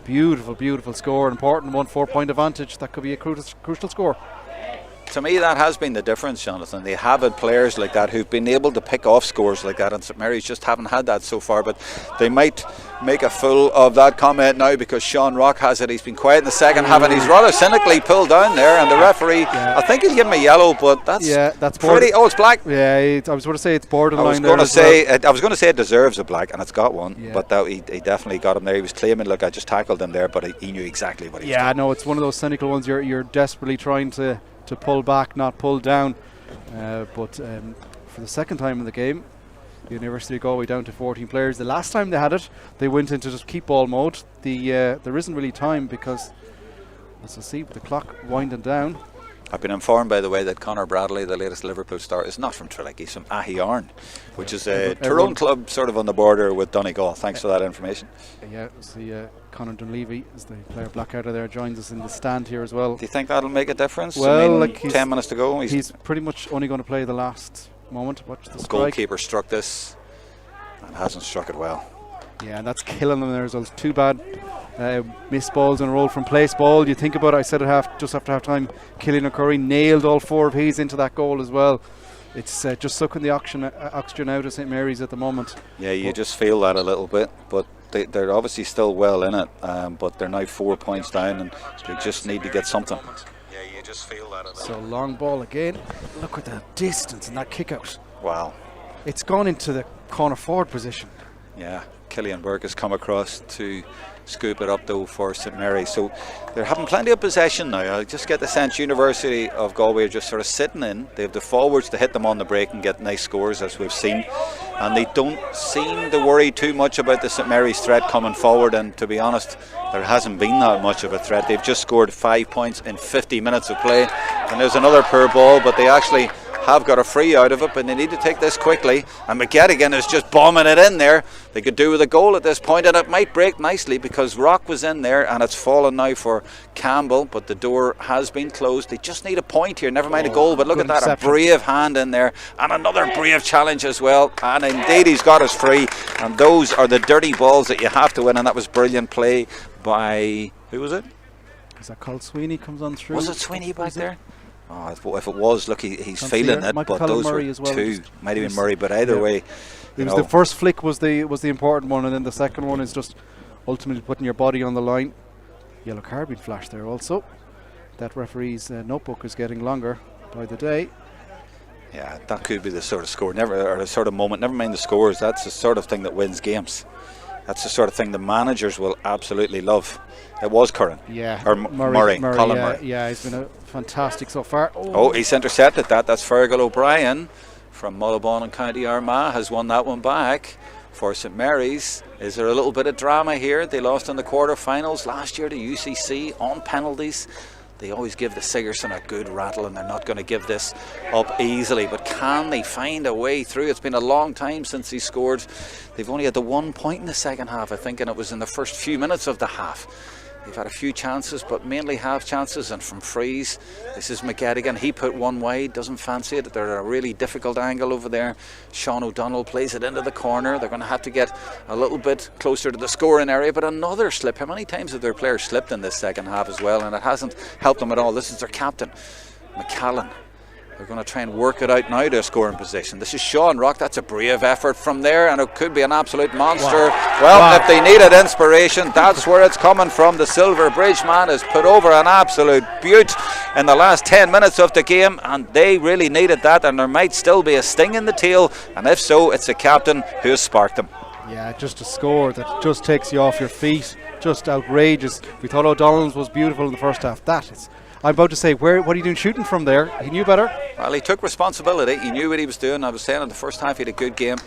Beautiful score. Important one, 4-point advantage. That could be a crucial score. To me, that has been the difference, Johnathan. They have had players like that who've been able to pick off scores like that, and St Mary's just haven't had that so far. But they might make a fool of that comment now, because Sean Rock has it. He's been quiet in the second half, and he's rather cynically pulled down there. And the referee, I think he's given him a yellow, but that's pretty. Oh, it's black. Yeah, I was going to say it's borderline. I was going to say it deserves a black, and it's got one. Yeah. But he definitely got him there. He was claiming, look, I just tackled him there, but he knew exactly what he was doing. Yeah, no, it's one of those cynical ones. You're desperately trying to pull back, not pull down. But for the second time in the game, the University of Galway down to 14 players. The last time they had it, they went into just keep ball mode. There isn't really time, because as I see with the clock winding down. I've been informed, by the way, that Conor Bradley, the latest Liverpool star, is not from Tralee. He's from Ahiarn, which is a Tyrone club sort of on the border with Donegal. Thanks for that information. Yeah, see Conor Dunleavy, as the player Blackadder there, joins us in the stand here as well. Do you think that'll make a difference? Well, 10 minutes to go. He's pretty much only going to play the last moment. Watch the strike. Goalkeeper struck this and hasn't struck it well. Yeah, and that's killing them there as well. It's too bad. Missed balls in a row from place ball. You think about it, I said it just after half time, Killian O'Curry nailed all 4 of his into that goal as well. It's just sucking the oxygen out of St Mary's at the moment. Yeah, you just feel that a little bit, but they're obviously still well in it, but they're now 4 points down, and they just need to get something. Yeah, you just feel that a little. So long ball again. Look at the distance and that kick out. Wow. It's gone into the corner forward position. Yeah, Killian Burke has come across to scoop it up though for St Mary's. So they're having plenty of possession now. I just get the sense University of Galway are just sort of sitting in. They have the forwards to hit them on the break and get nice scores, as we've seen, and they don't seem to worry too much about the St Mary's threat coming forward. And to be honest, there hasn't been that much of a threat. They've just scored 5 points in 50 minutes of play, and there's another poor ball, but they actually have got a free out of it, but they need to take this quickly, and McGettigan is just bombing it in there. They could do with a goal at this point, and it might break nicely, because Rock was in there, and it's fallen now for Campbell, but the door has been closed. They just need a point here, never mind a goal. But look at that, a brave hand in there, and another brave challenge as well, and indeed he's got us free. And those are the dirty balls that you have to win, and that was brilliant play by, who was it? Is that Carl Sweeney comes on through? Was it Sweeney back there? Oh, if it was, look, he's feeling it, but those were well, two. Might have been Murray, but either way, the first flick was the important one, and then the second one is just ultimately putting your body on the line. Yellow card being flashed there also. That referee's notebook is getting longer by the day. Yeah, that could be the sort of score, or the sort of moment. Never mind the scores. That's the sort of thing that wins games. That's the sort of thing the managers will absolutely love. It was Curran. Yeah. Or Murray. Colin Murray. Yeah, he's been fantastic so far. Oh, he's intercepted that. That's Fergal O'Brien from Mullabon and County Armagh has won that one back for St Mary's. Is there a little bit of drama here? They lost in the quarter-finals last year to UCC on penalties. They always give the Sigerson a good rattle, and they're not going to give this up easily. But can they find a way through? It's been a long time since he scored. They've only had the 1 point in the second half, I think, and it was in the first few minutes of the half. They've had a few chances, but mainly half chances, and from frees. This is McGettigan. He put one wide, doesn't fancy it. They're at a really difficult angle over there. Sean O'Donnell plays it into the corner. They're going to have to get a little bit closer to the scoring area, but another slip. How many times have their players slipped in this second half as well? And it hasn't helped them at all. This is their captain, McCallan. They're going to try and work it out now to a scoring position. This is Sean Rock. That's a brave effort from there, and it could be an absolute monster. Wow. Well, Wow. if they needed inspiration, that's where it's coming from. The Silver Bridge man has put over an absolute beaut in the last 10 minutes of the game, and they really needed that, and there might still be a sting in the tail, and if so, it's the captain who has sparked them. Yeah, just a score that just takes you off your feet. Just outrageous. We thought O'Donnell's was beautiful in the first half. That is... I'm about to say, what are you doing shooting from there? He knew better. Well, he took responsibility. He knew what he was doing. I was saying in the first half he had a good game.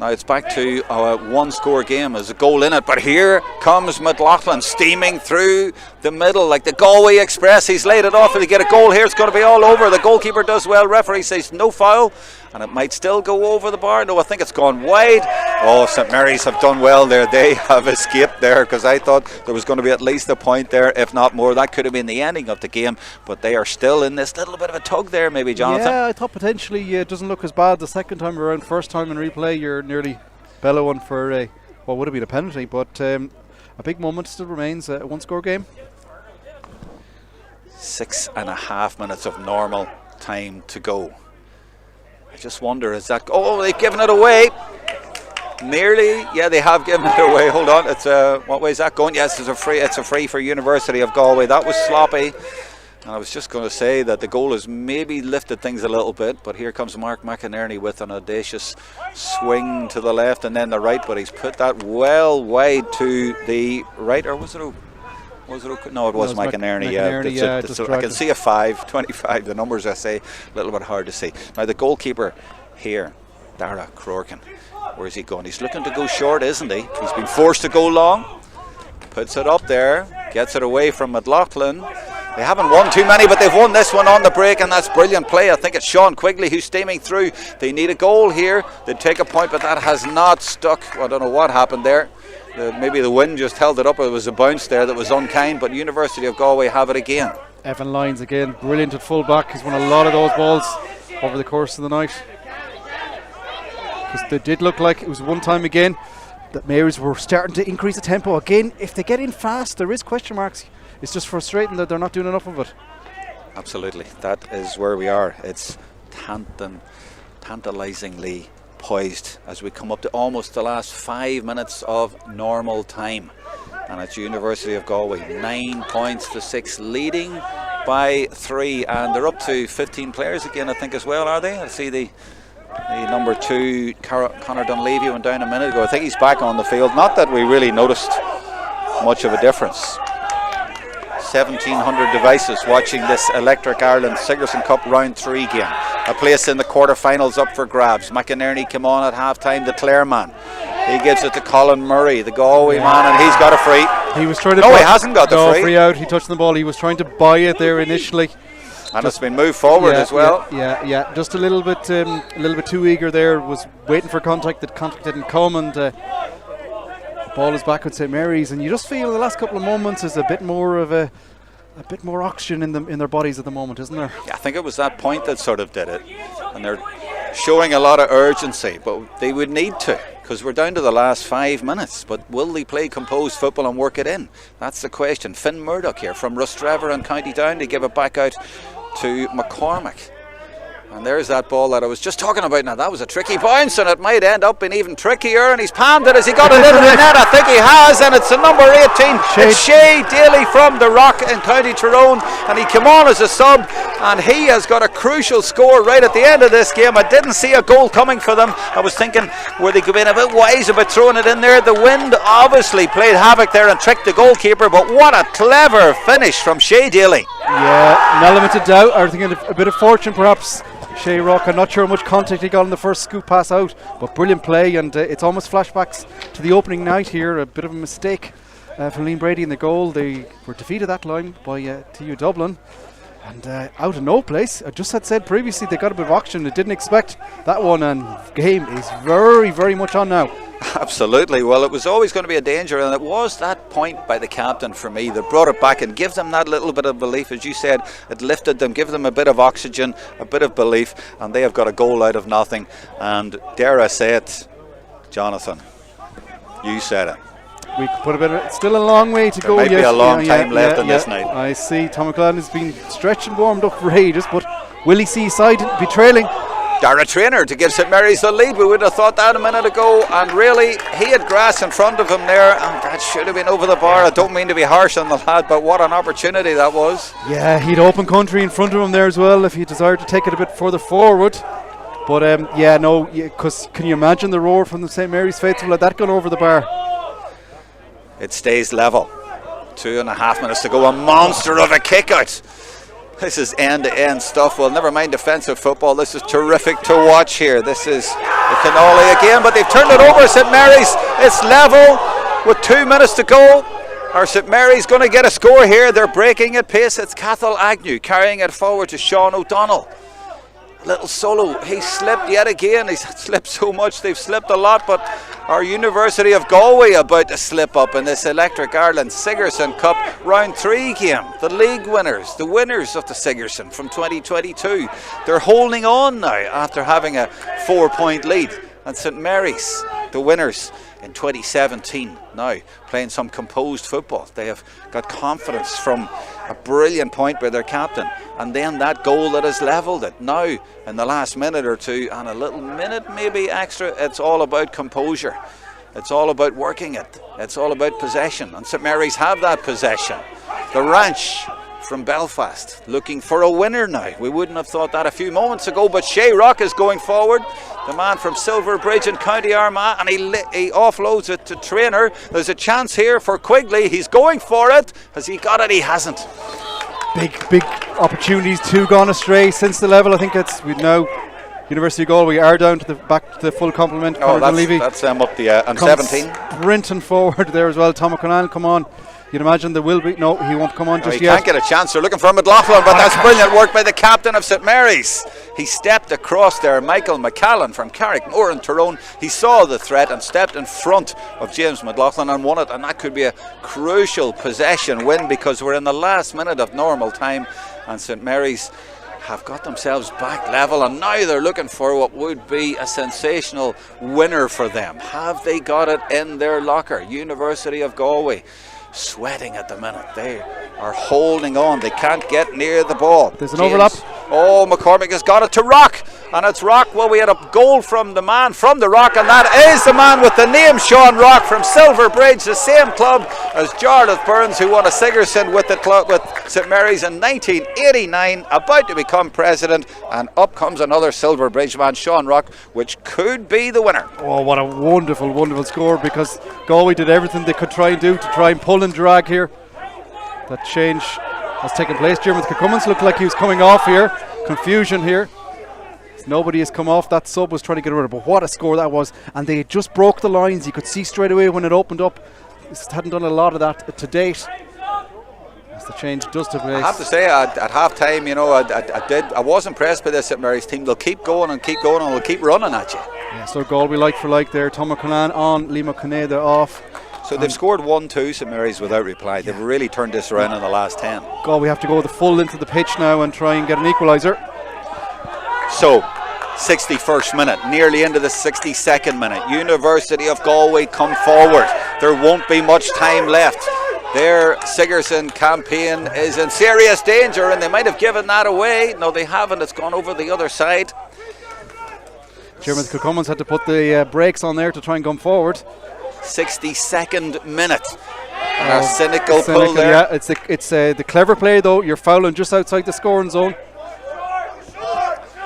Now it's back to a one-score game. There's a goal in it, but here comes McLaughlin steaming through the middle like the Galway Express. He's laid it off. If they get a goal here, it's going to be all over. The goalkeeper does well. Referee says no foul, and it might still go over the bar. No, I think it's gone wide. Oh, St Mary's have done well there. They have escaped there, because I thought there was going to be at least a point there, if not more. That could have been the ending of the game, but they are still in this little bit of a tug there, maybe, Johnathan. Yeah, I thought potentially it doesn't look as bad the second time around. First time in replay, you're nearly bellowing for what would have been a penalty, but a big moment still remains. A one-score game. 6.5 minutes of normal time to go. I just wonder, is that... Oh, they've given it away. Nearly. Yeah, they have given it away. Hold on. It's what way is that going? Yes, it's a free for University of Galway. That was sloppy. And I was just going to say that the goal has maybe lifted things a little bit, but here comes Mark McInerney with an audacious swing to the left and then the right, but he's put that well wide to the right. Or was it no, it was McInerney. I can see a 5.25. The numbers I say a little bit hard to see. Now the goalkeeper here, Dara Crorkin, where's he going? He's looking to go short, isn't he? He's been forced to go long. Puts it up there, gets it away from McLaughlin. They haven't won too many, but they've won this one on the break, and that's brilliant play. I think it's Sean Quigley who's steaming through. They need a goal here. They'd take a point, but that has not stuck. I don't know what happened there. Maybe the wind just held it up. It was a bounce there that was unkind, but University of Galway have it again. Evan Lyons again, brilliant at full back. He's won a lot of those balls over the course of the night. Because they did look like it was one time again that Mary's were starting to increase the tempo. Again, if they get in fast, there is question marks. It's just frustrating that they're not doing enough of it. Absolutely. That is where we are. It's tantalisingly poised as we come up to almost the last 5 minutes of normal time. And it's University of Galway 9 points to 6, leading by 3, and they're up to 15 players again, I think, as well, are they? I see the number 2, Conor Dunleavy, went down a minute ago. I think he's back on the field. Not that we really noticed much of a difference. 1,700 devices watching this Electric Ireland Sigerson Cup Round 3 game. A place in the quarterfinals up for grabs. McInerney came on at half-time, the Clare man. He gives it to Colin Murray, the Galway man, and he's got a free. He was trying to... No, he hasn't got the free. Free out. He touched the ball. He was trying to buy it there initially. And it's been moved forward as well. Yeah. Just a little bit too eager there. Was waiting for contact. That contact didn't come, and the ball is back with St Mary's. And you just feel the last couple of moments is a bit more of a bit more oxygen in their bodies at the moment, isn't there? Yeah, I think it was that point that sort of did it. And they're showing a lot of urgency, but they would need to, because we're down to the last 5 minutes. But will they play composed football and work it in? That's the question. Finn Murdoch here from Rostrevor and County Down. They give it back out to McCormick. And there's that ball that I was just talking about. Now that was a tricky bounce, and it might end up being even trickier, and he's palmed it. Has he got it into the net? I think he has, and it's the number 18. It's Shay Daly from the Rock in County Tyrone, and he came on as a sub, and he has got a crucial score right at the end of this game. I didn't see a goal coming for them. I was thinking, were they being a bit wise about throwing it in there? The wind obviously played havoc there and tricked the goalkeeper, but what a clever finish from Shay Daly. Yeah, an element of doubt. I think a bit of fortune perhaps. Shay Rock, I'm not sure how much contact he got on the first scoop pass out, but brilliant play, and it's almost flashbacks to the opening night here. A bit of a mistake from Liam Brady in the goal. They were defeated that line by TU Dublin. And out of no place, I just had said previously they got a bit of oxygen. They didn't expect that one, and game is very, very much on now. Absolutely. Well, it was always going to be a danger, and it was that point by the captain for me that brought it back and give them that little bit of belief. As you said, it lifted them, give them a bit of oxygen, a bit of belief, and they have got a goal out of nothing. And dare I say it, Johnathan, you said it. We could put a bit of, it's still a long way to go. There might be a long time left in this night. I see Tom McLeod has been stretched and warmed up for ages, but will he see his side be trailing? Dara Traynor to give St Mary's the lead. We would have thought that a minute ago, and really he had grass in front of him there, and that should have been over the bar. I don't mean to be harsh on the lad, but what an opportunity that was. Yeah, he'd open country in front of him there as well if he desired to take it a bit further forward. But because can you imagine the roar from the St Mary's faithful had that gone over the bar? It stays level. 2.5 minutes to go. A monster of a kick out. This is end-to-end stuff. Well, never mind defensive football. This is terrific to watch here. This is the cannoli again, but they've turned it over. St Mary's, it's level with 2 minutes to go. Are St Mary's going to get a score here? They're breaking at pace. It's Cathal Agnew carrying it forward to Sean O'Donnell. Little solo. He slipped yet again. He's slipped so much. They've slipped a lot, but our University of Galway about to slip up in this Electric Ireland Sigerson Cup round 3 game. The league winners, the winners of the Sigerson from 2022. They're holding on now after having a 4-point lead. And St Mary's, the winners in 2017, now playing some composed football. They have got confidence from a brilliant point by their captain, and then that goal that has levelled it. Now in the last minute or two, and a little minute maybe extra, it's all about composure. It's all about working it. It's all about possession, and St Mary's have that possession. The Ranch from Belfast looking for a winner now. We wouldn't have thought that a few moments ago, but Shea Rock is going forward, the man from Silverbridge in County Armagh, and he offloads it to Traynor. There's a chance here for Quigley. He's going for it. Has he got it? He hasn't. Big opportunities, 2 gone astray since the level. I think we now University of Galway are down to back to the full complement. Oh, that's them up the and 17. Sprinting forward there as well. Tom O'Connell, come on. You'd imagine there will be. No, he won't come on just yet. He can't get a chance. They're looking for McLaughlin, but that's brilliant work by the captain of St Mary's. He stepped across there. Michael McCallan from Carrickmore in Tyrone. He saw the threat and stepped in front of James McLaughlin and won it. And that could be a crucial possession win, because we're in the last minute of normal time, and St Mary's have got themselves back level, and now they're looking for what would be a sensational winner for them. Have they got it in their locker? University of Galway sweating at the minute. They are holding on. They can't get near the ball. There's an overlap. Oh, McCormick has got it to Rock, and it's Rock. Well, we had a goal from the man from the Rock, and that is the man with the name Sean Rock from Silverbridge, the same club as Johnathan Burns, who won a Sigerson with the club with St Mary's in 1989, about to become president, and up comes another Silverbridge man, Sean Rock, which could be the winner. Oh, what a wonderful score, because Galway did everything they could try and do to try and pull and drag here. That change has taken place. Jerome Cummins looked like he was coming off here. Confusion here. Nobody has come off. That sub was trying to get rid of it, but what a score that was. And they just broke the lines. You could see straight away when it opened up. Hadn't done a lot of that to date. As the change does take place. I have to say, at half time, I was impressed by this St Mary's team. They'll keep going and they'll keep running at you. Yeah, so Galway like for like there. Tom McCann on, Liam O'Canada off. So they've scored 1-2 St Mary's without reply. They've really turned this around in the last 10. Galway have to go the full into the pitch now and try and get an equaliser. So 61st minute, nearly into the 62nd minute. University of Galway come forward. There won't be much time left. Their Sigerson campaign is in serious danger, and they might have given that away. No, they haven't. It's gone over the other side. Chairman Kilcummins had to put the brakes on there to try and come forward. 62nd minute. A cynical pull there. Yeah, it's the clever play though. You're fouling just outside the scoring zone.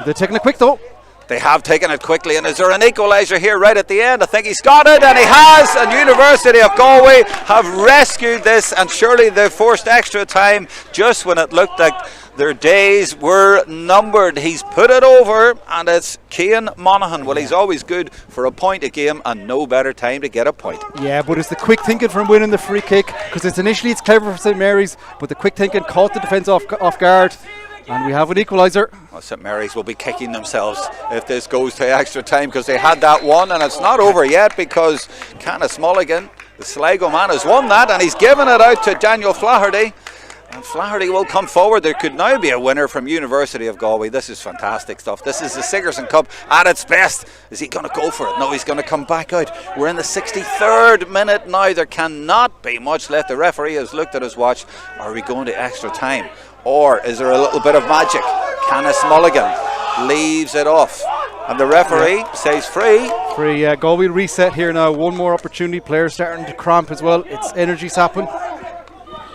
They're taking it quick though. They have taken it quickly, and is there an equaliser here right at the end? I think he's got it, and he has, and University of Galway have rescued this, and surely they've forced extra time just when it looked like their days were numbered. He's put it over, and it's Cian Monaghan. Well, he's always good for a point a game, and no better time to get a point. Yeah, but it's the quick thinking from winning the free kick, because initially it's clever for St Mary's, but the quick thinking caught the defence off guard. And we have an equaliser. Well, St Mary's will be kicking themselves if this goes to extra time, because they had that one, and it's not over yet because Canis Mulligan, the Sligo man, has won that, and he's given it out to Daniel Flaherty. And Flaherty will come forward. There could now be a winner from University of Galway. This is fantastic stuff. This is the Sigerson Cup at its best. Is he going to go for it? No, he's going to come back out. We're in the 63rd minute now. There cannot be much left. The referee has looked at his watch. Are we going to extra time? Or is there a little bit of magic? Canis Mulligan leaves it off. And the referee says free. Free, yeah. Galway reset here now. One more opportunity. Players starting to cramp as well. It's energy sapping.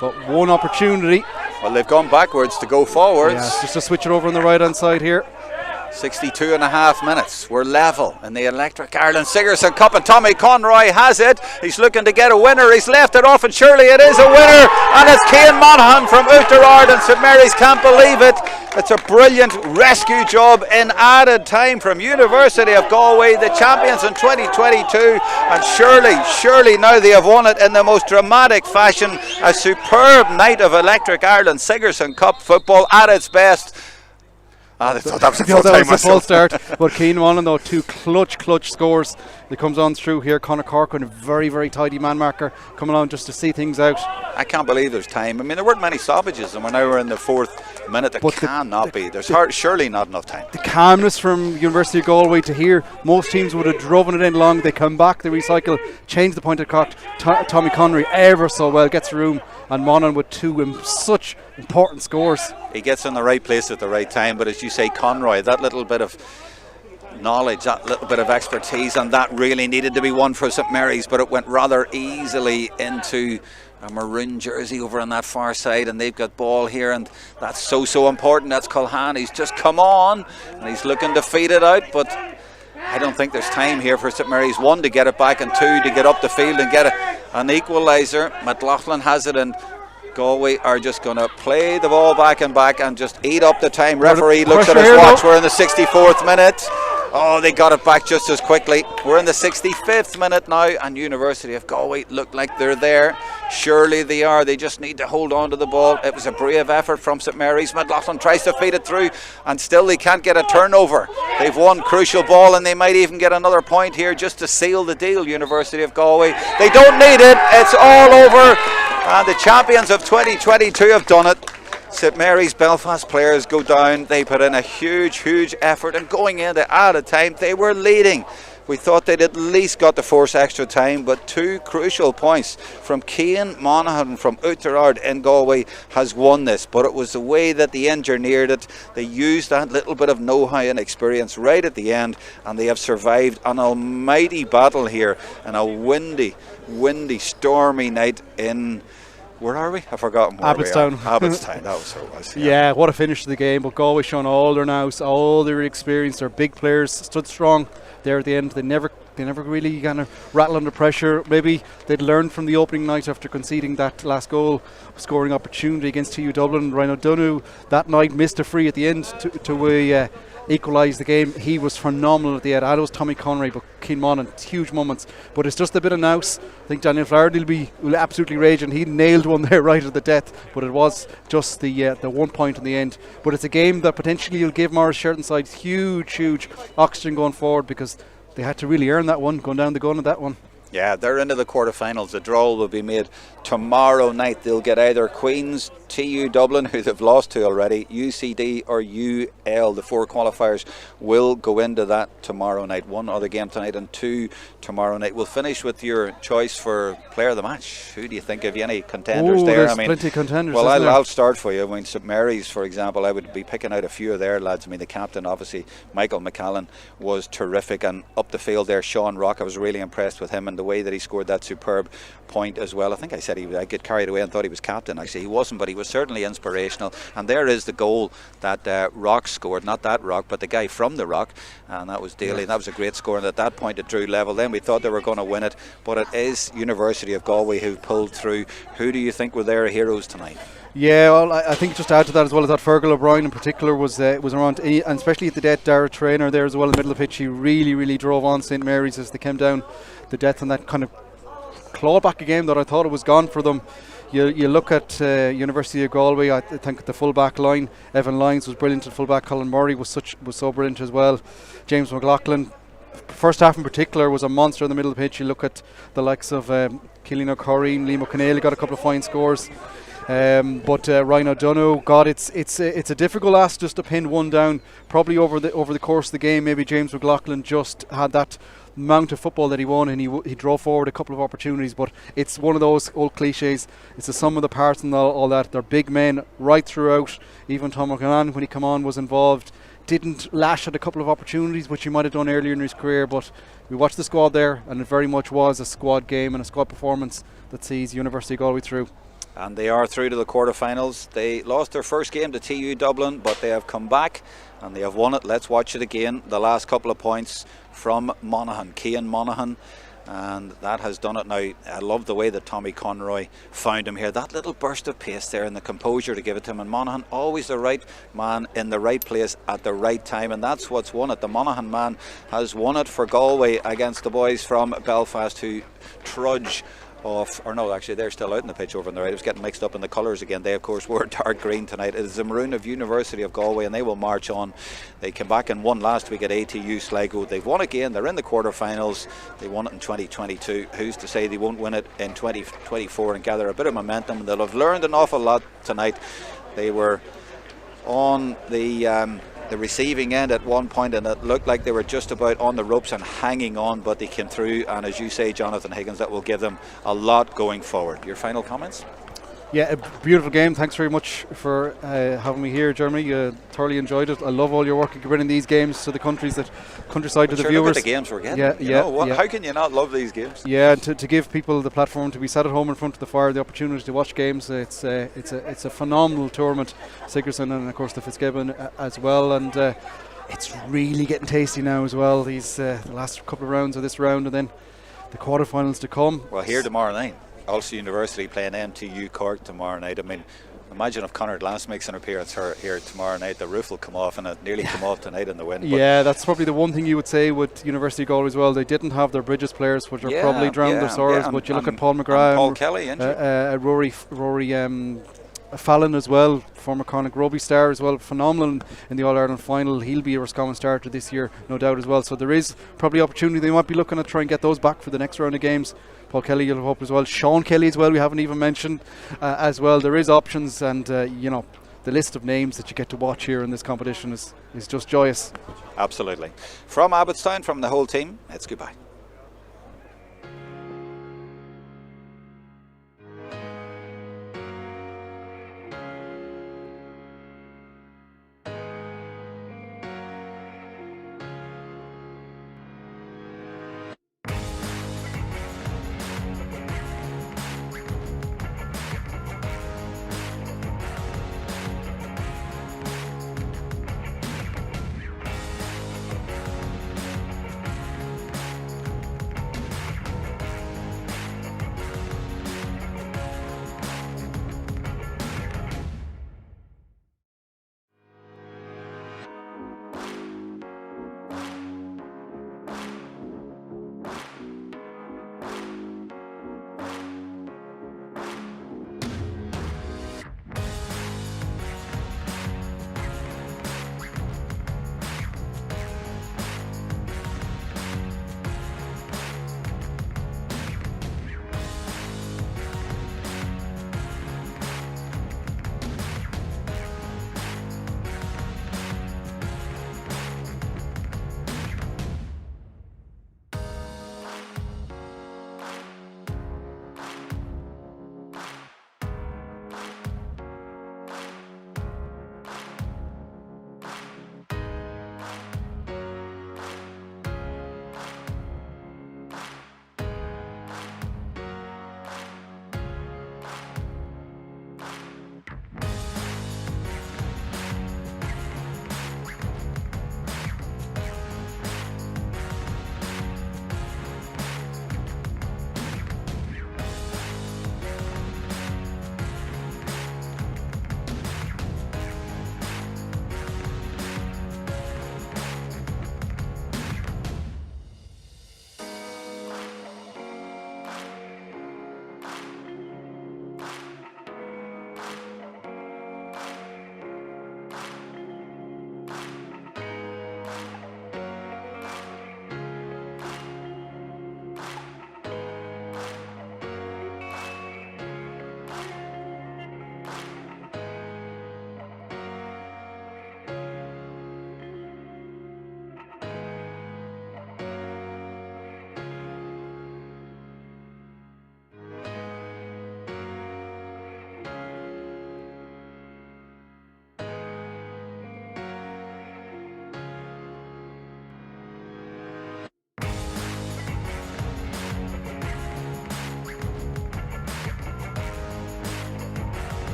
But one opportunity. Well, they've gone backwards to go forwards. Yeah, just to switch it over on the right hand side here. 62 and a half minutes. We're level in the Electric Ireland Sigerson Cup, and Tommy Conroy has it. He's looking to get a winner. He's left it off, and surely it is a winner. And it's Cian Monaghan from Oughterard, and St Mary's can't believe it. It's a brilliant rescue job in added time from University of Galway, the champions in 2022. And surely now they have won it in the most dramatic fashion. A superb night of Electric Ireland Sigerson Cup football at its best. They thought that was a full time that was a full start. But Cian Monaghan, though, two clutch scores. He comes on through here. Conor Corcoran, a very tidy man marker, coming on just to see things out. I can't believe there's time. I mean, there weren't many stoppages, and we're in the 4th minute. There cannot be. There's surely not enough time. The calmness from University of Galway to here. Most teams would have driven it in long. They come back, they recycle, change the point of clock. Tommy Conroy ever so well gets room, and Monaghan with two such important scores. He gets in the right place at the right time, but as you say, Conroy, that little bit of knowledge, that little bit of expertise, and that really needed to be one for St Mary's, but it went rather easily into a maroon jersey over on that far side, and they've got ball here, and that's so important. That's Culhan. He's just come on and he's looking to feed it out, but I don't think there's time here for St Mary's. One, to get it back, and two, to get up the field and get an equaliser. McLaughlin has it, and Galway are just going to play the ball back and just eat up the time. Referee looks at his watch. We're in the 64th minute. Oh, they got it back just as quickly. We're in the 65th minute now, and University of Galway look like they're there. Surely they are. They just need to hold on to the ball. It was a brave effort from St Mary's. McLaughlin tries to feed it through, and still they can't get a turnover. They've won crucial ball, and they might even get another point here just to seal the deal, University of Galway. They don't need it. It's all over, and the champions of 2022 have done it. St Mary's Belfast players go down. They put in a huge effort, and going into added time they were leading. We thought they'd at least got to force extra time, but two crucial points from Cian Monaghan from Oughterard in Galway has won this. But it was the way that they engineered it. They used that little bit of know-how and experience right at the end, and they have survived an almighty battle here in a windy, stormy night in... Where are we? I've forgotten where Abbotstown. we are. Abbotstown, that was where it was. Yeah, what a finish to the game. But Galway showing all their nous, all their experience. Their big players stood strong there at the end. They never really kind of rattle under pressure. Maybe they'd learned from the opening night after conceding that last goal scoring opportunity against TU Dublin. Ryan O'Donoghue that night missed a free at the end to equalise the game. He was phenomenal at the end. I know it was Tommy Conroy, but Cian Monaghan, huge moments. But it's just a bit of nous. I think Daniel Flaherty will absolutely rage, and he nailed one there right at the death. But it was just the 1 point in the end. But it's a game that potentially will give Morris Sheraton side huge oxygen going forward, because they had to really earn that one, going down the gun at that one. Yeah, they're into the quarterfinals. The draw will be made tomorrow night. They'll get either Queen's, TU Dublin, who they've lost to already, UCD or UL. The 4 qualifiers will go into that tomorrow night. 1 other game tonight and 2 tomorrow night. We'll finish with your choice for player of the match. Who do you think? Have you any contenders there? There's plenty of contenders. Well, I'll start for you. I mean, St Mary's, for example, I would be picking out a few of their lads. I mean, the captain, obviously, Michael McCallan, was terrific, and up the field there, Sean Rock, I was really impressed with him and the way that he scored that superb point as well. I think I said I get carried away and thought he was captain. Actually, he wasn't, but he was certainly inspirational. And there is the goal that Rock scored, not that Rock, but the guy from the Rock, and that was Daly. That was a great score, and at that point it drew level. Then we thought they were going to win it, but it is University of Galway who pulled through. Who do you think were their heroes tonight? Yeah, well, I think just to add to that as well, is that Fergal O'Brien in particular was around, and especially at the death. Dara Traynor there as well in the middle of the pitch. He really drove on St Mary's as they came down the death, and that kind of clawed back a game that I thought it was gone for them. You look at University of Galway. I think the full back line, Evan Lyons was brilliant at full back. Colin Murray was so brilliant as well. James McLaughlin, first half in particular, was a monster in the middle of the pitch. You look at the likes of Killian O'Corrine, Liam O'Connell got a couple of fine scores. But Ryan O'Donoghue, God, it's a difficult ask just to pin one down. Probably over the course of the game, maybe James McLaughlin just had that amount of football that he won, and he drove forward a couple of opportunities. But it's one of those old cliches. It's the sum of the parts and all that. They're big men right throughout. Even Tom O'Connell, when he came on, was involved. Didn't lash at a couple of opportunities, which he might have done earlier in his career. But we watched the squad there, and it very much was a squad game and a squad performance that sees University of Galway through. And they are through to the quarterfinals. They lost their first game to TU Dublin, but they have come back and they have won it. Let's watch it again. The last couple of points from Monaghan, Cian Monaghan, and that has done it now. I love the way that Tommy Conroy found him here. That little burst of pace there and the composure to give it to him. And Monaghan, always the right man in the right place at the right time, and that's what's won it. The Monaghan man has won it for Galway against the boys from Belfast, who trudge off, or no, actually they're still out in the pitch over on the right. I was getting mixed up in the colours again. They of course were dark green tonight. It is the maroon of University of Galway, and they will march on. They came back and won last week at ATU Sligo. They've won again. They're in the quarterfinals. They won it in 2022. Who's to say they won't win it in 2024 and gather a bit of momentum? They'll have learned an awful lot tonight. They were on the receiving end at one point, and it looked like they were just about on the ropes and hanging on, but they came through, and as you say, Johnathan Higgins, that will give them a lot going forward. Your final comments? Yeah, a beautiful game. Thanks very much for having me here, Jeremy. Thoroughly enjoyed it. I love all your work in bringing these games to the countryside, to the viewers. Look at the games we're getting. How can you not love these games? Yeah, and to give people the platform to be sat at home in front of the fire, the opportunity to watch games. It's a phenomenal tournament. Sigerson and of course the Fitzgibbon as well, and it's really getting tasty now as well. These the last couple of rounds of this round, and then the quarterfinals to come. Well, here tomorrow night, Ulster University playing MTU Cork tomorrow night. I mean, imagine if Conor Glass makes an appearance here tomorrow night. The roof will come off, and it nearly come off tonight in the wind. Yeah, that's probably the one thing you would say with University of Galway as well. They didn't have their Bridges players, which are probably drowned their sorrows. But you look at Paul McGrath, Paul Kelly, Rory Fallon as well, former Connacht rugby star as well, phenomenal in the All-Ireland final. He'll be a Roscommon starter this year, no doubt as well. So there is probably opportunity. They might be looking at try and get those back for the next round of games. Paul Kelly, you'll hope as well. Sean Kelly as well, we haven't even mentioned as well. There is options, and the list of names that you get to watch here in this competition is just joyous. Absolutely. From Abbotstown, from the whole team, it's goodbye.